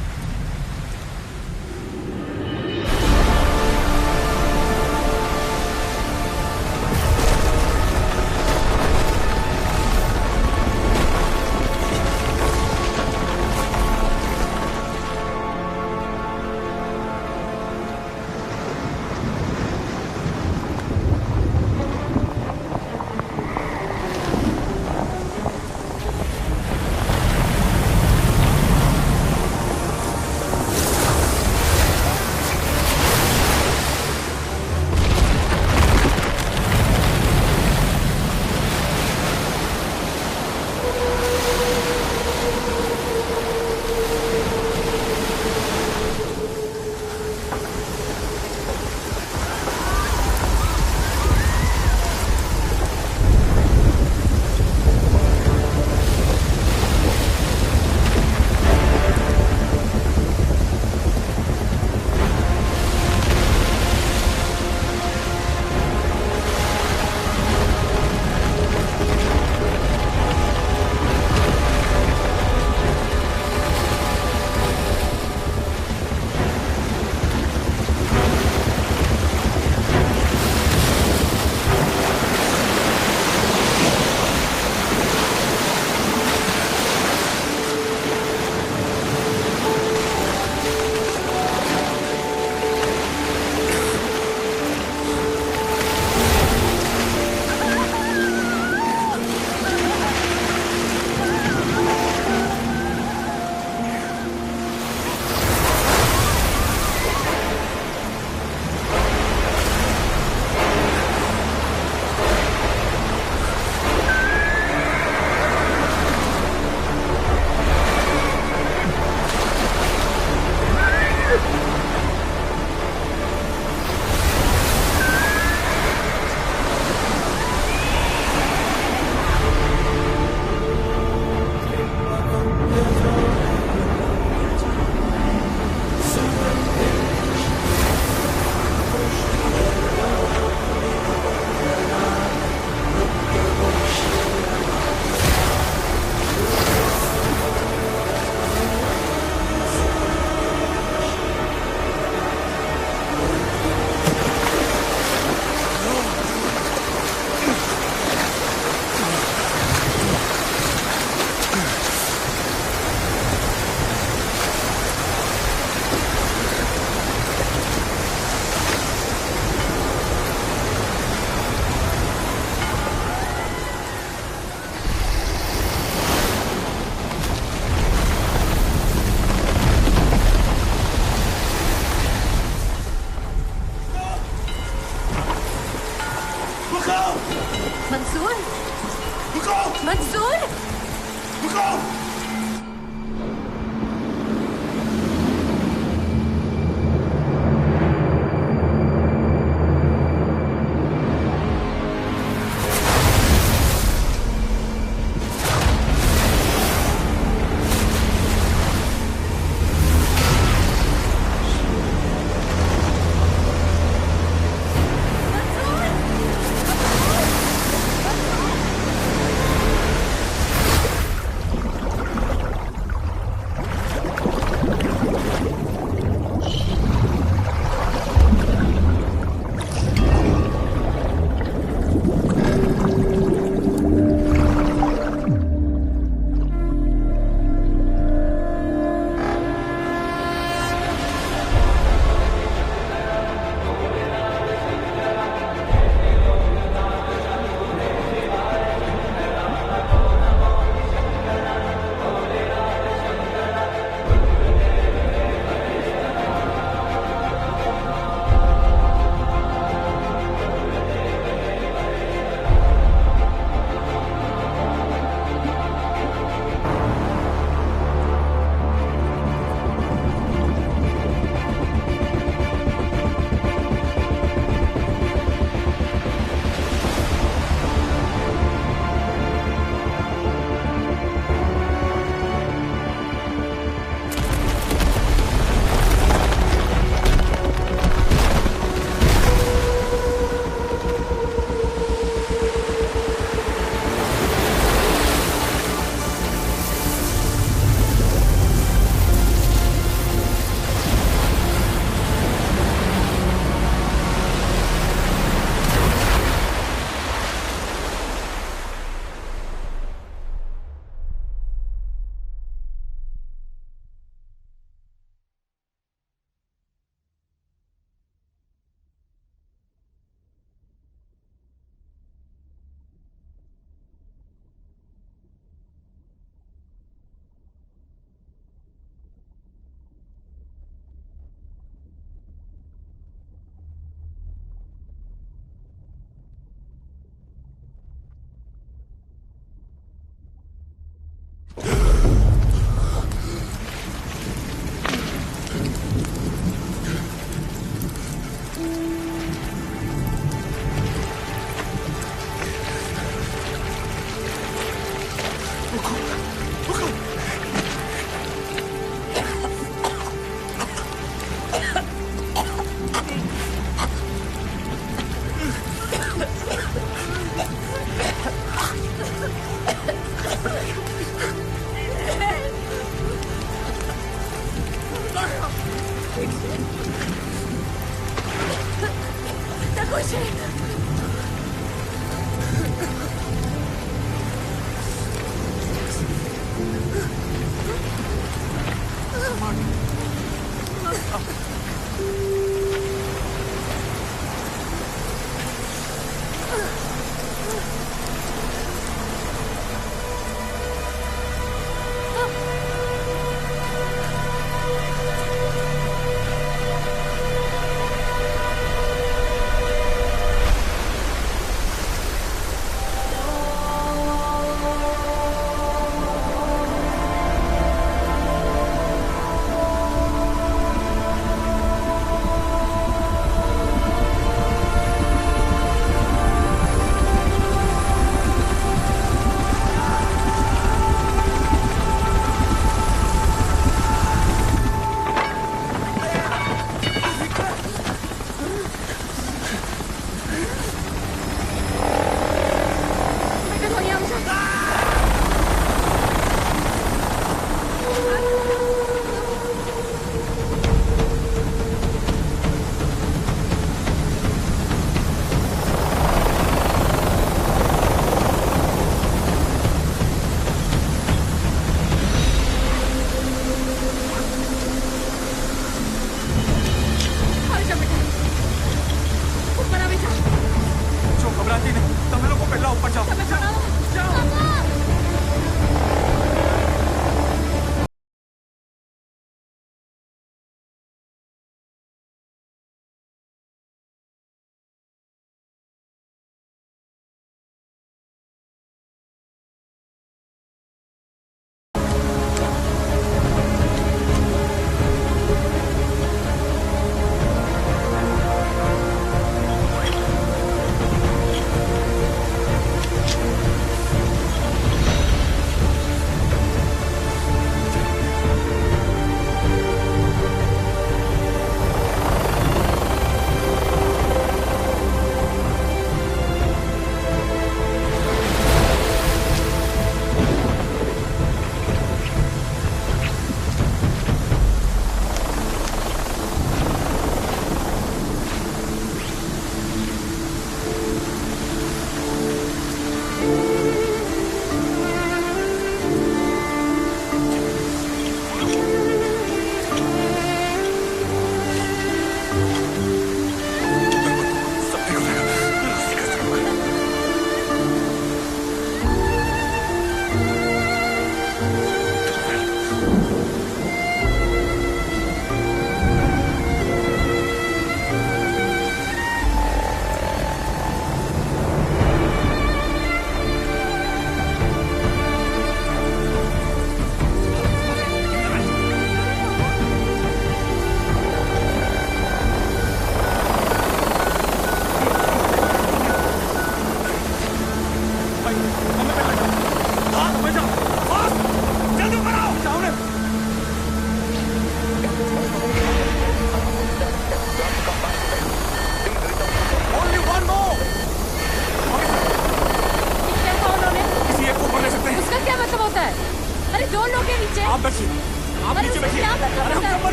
मंसूर मंसूर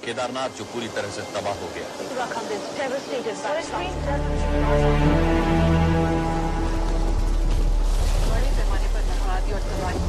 केदारनाथ जो पूरी तरह से तबाह हो गया। बड़े पैमाने पर बर्बादी और तबाही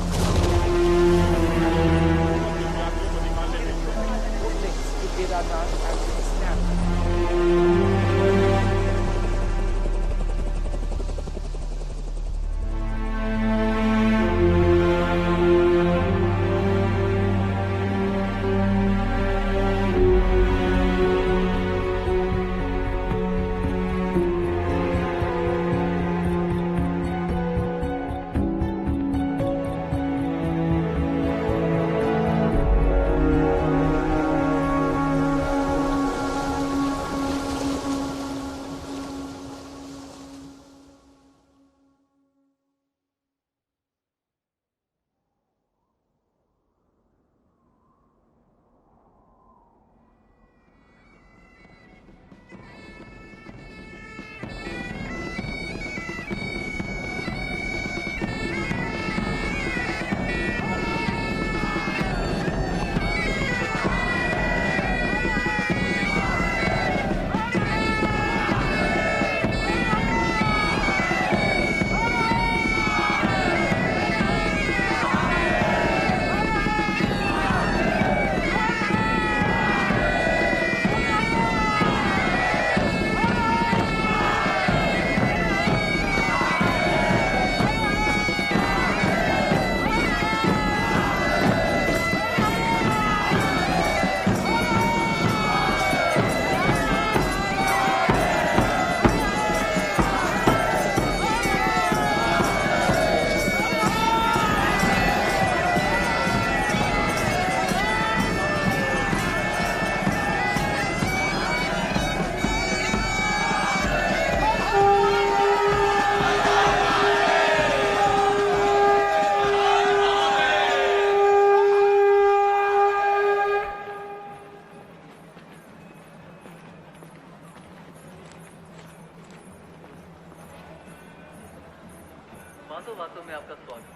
बातों में आपका स्वागत।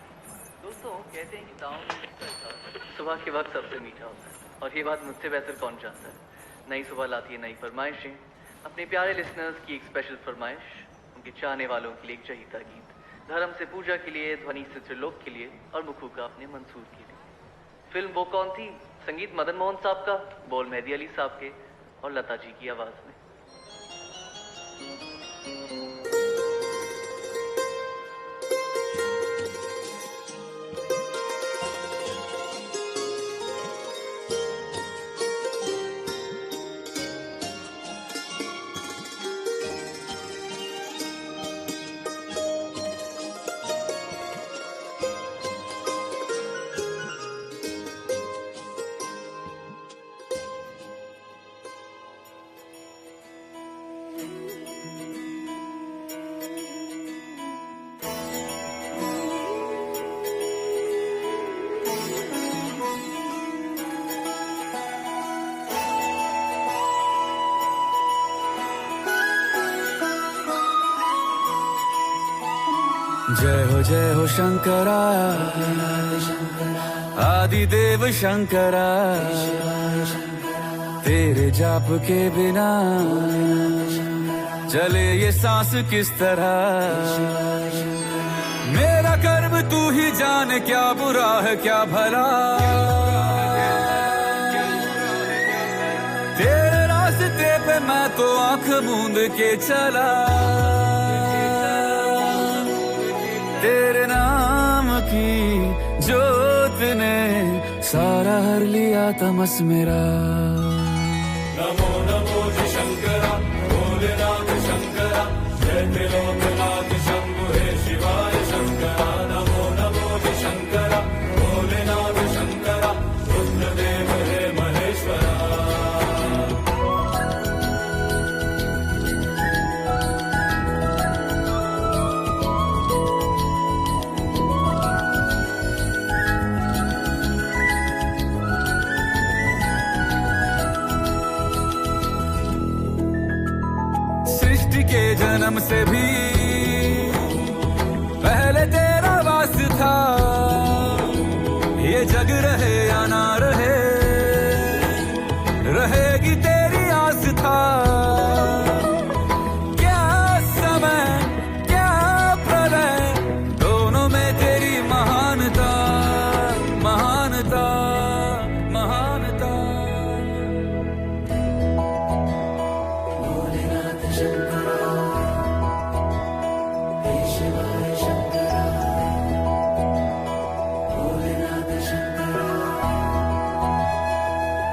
दोस्तों कहते हैं कि दांव में जिसका एहसास सुबह के वक्त सबसे मीठा होता है, और ये बात मुझसे बेहतर कौन जानता है। नई सुबह लाती है नई फरमाइशें। अपने प्यारे लिसनर्स की एक स्पेशल फरमाइश, उनके चाहने वालों के लिए एक चहीता गीत, धर्म से पूजा के लिए, ध्वनि से त्रिलोक के लिए और मुखू का अपने मंसूर के लिए। फिल्म वो कौन थी? संगीत मदन मोहन साहब का, बोल मेहदी अली साहब के और लता जी की आवाज में। जय हो शंकरा, आदिदेव शंकरा, तेरे जाप के बिना चले ये सांस किस तरह। मेरा कर्म तू ही जाने, क्या बुरा है क्या भला, तेरे रास्ते पे मैं तो आंख मूंद के चला। तेरे नाम की जोत ने सारा हर लिया तमस मेरा। नमो नमो जी शंकरा, भोलेनाथ शंकरा, जय त्रिलोकनाथ शंभु हे शिवाय शंकरा। नमो नमो जी शंकरा, भोलेनाथ शंकरा, रुद्रदेव हे महेश्वरा। के जन्म से भी पहले तेरा वास था, ये जग रहे या ना रहे रहेगी तेरी आस था। क्या समय क्या प्रलय, दोनों में तेरी महानता महानता महानता। भोलेनाथ शंकरा हे शिवाय शंकरा, भोलेनाथ शंकरा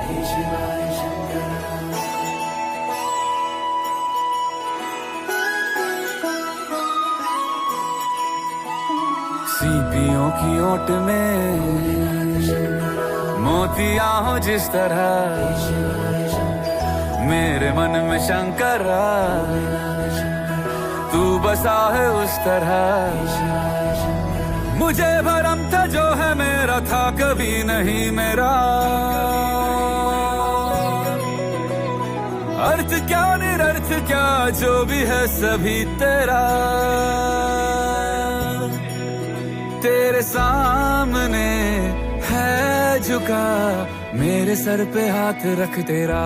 हे शिवाय शंकरा। सीपियों की ओट में मोतिया हो जिस तरह, मेरे मन में शंकरा तू बसा है उस तरह। मुझे भरम था जो है मेरा था कभी नहीं मेरा, अर्थ क्या निरर्थ क्या जो भी है सभी तेरा। तेरे सामने है झुका मेरे सर पे हाथ रख तेरा।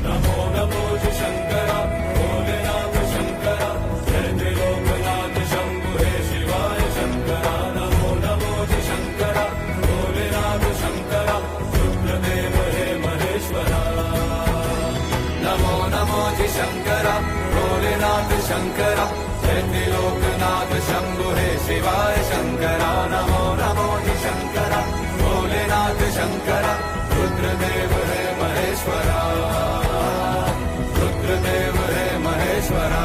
नमो नमो जी शंकरा भोलेनाथ शंकरा, जय त्रिलोकनाथ शंभु हे शिवाय शंकरा। नमो नमो जी शंकरा भोलेनाथ शंकरा, रुद्रदेव हे महेश्वरा। नमो नमो जी शंकरा भोलेनाथ शंकरा, जय त्रिलोकनाथ शंभु हे शिवाय शंकरा। नमो नमो जी शंकरा भोलेनाथ शंकरा, रुद्रदेव हे महेश्वरा। रुद्रदेव हे महेश्वरा,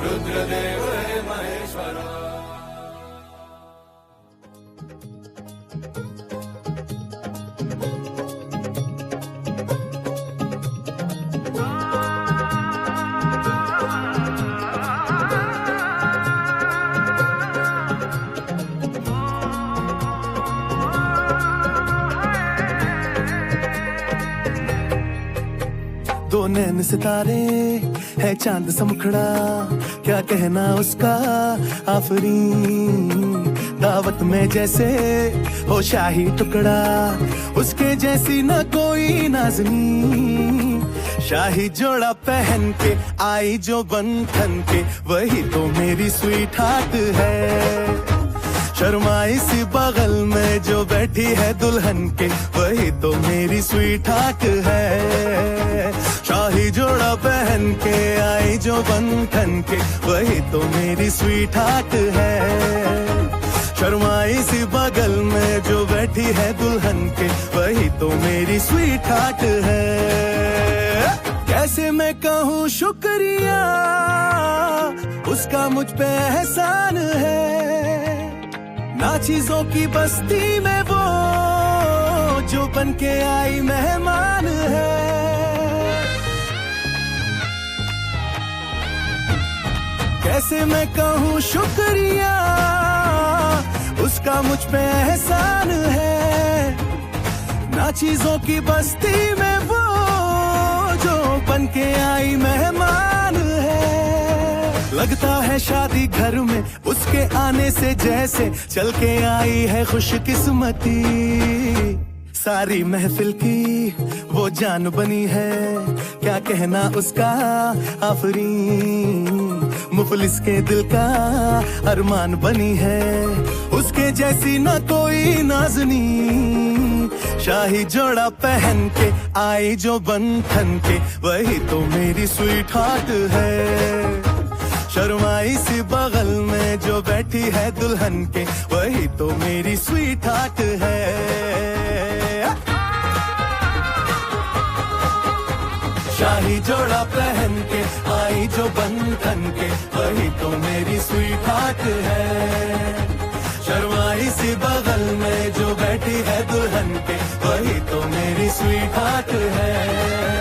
रुद्रदेव हे महेश्वरा। दो नैन सितारे है चांद सा मुखड़ा, क्या कहना उसका आफरीन। दावत में जैसे हो शाही टुकड़ा, उसके जैसी न कोई नाज़नीन। शाही जोड़ा पहन के आई जो बन ठन के, वही तो मेरी स्वीट हार्ट है। शर्माई सी बगल में जो बैठी है दुल्हन के, वही तो मेरी स्वीट हार्ट है। शाही जोड़ा पहन के आई जो बन ठन के, वही तो मेरी स्वीट हार्ट है। शर्माई सी बगल में जो बैठी है दुल्हन के, वही तो मेरी स्वीट हार्ट है। कैसे मैं कहूँ शुक्रिया, उसका मुझ पे एहसान है। ना चीजों की बस्ती में वो जो बन के आई मेहमान है। कैसे मैं कहूँ शुक्रिया, उसका मुझ पे एहसान है। ना चीजों की बस्ती में वो जो बन के आई मेहमान है। लगता है शादी घर में उसके आने से जैसे चल के आई है खुशकिस्मती। सारी महफिल की वो जान बनी है, क्या कहना उसका आफरीन। मुफलिस के दिल का अरमान बनी है, उसके जैसी न कोई नाज़नी। शाही जोड़ा पहन के आई जो बन ठन के, वही तो मेरी स्वीट हार्ट है। शर्माई सी बगल में जो बैठी है दुल्हन के, वही तो मेरी स्वीट हार्ट है। शाही जोड़ा पहन के आई जो बन ठन के, वही तो मेरी स्वीट हार्ट है। शर्माई सी बगल में जो बैठी है दुल्हन के, वही तो मेरी स्वीट हार्ट है।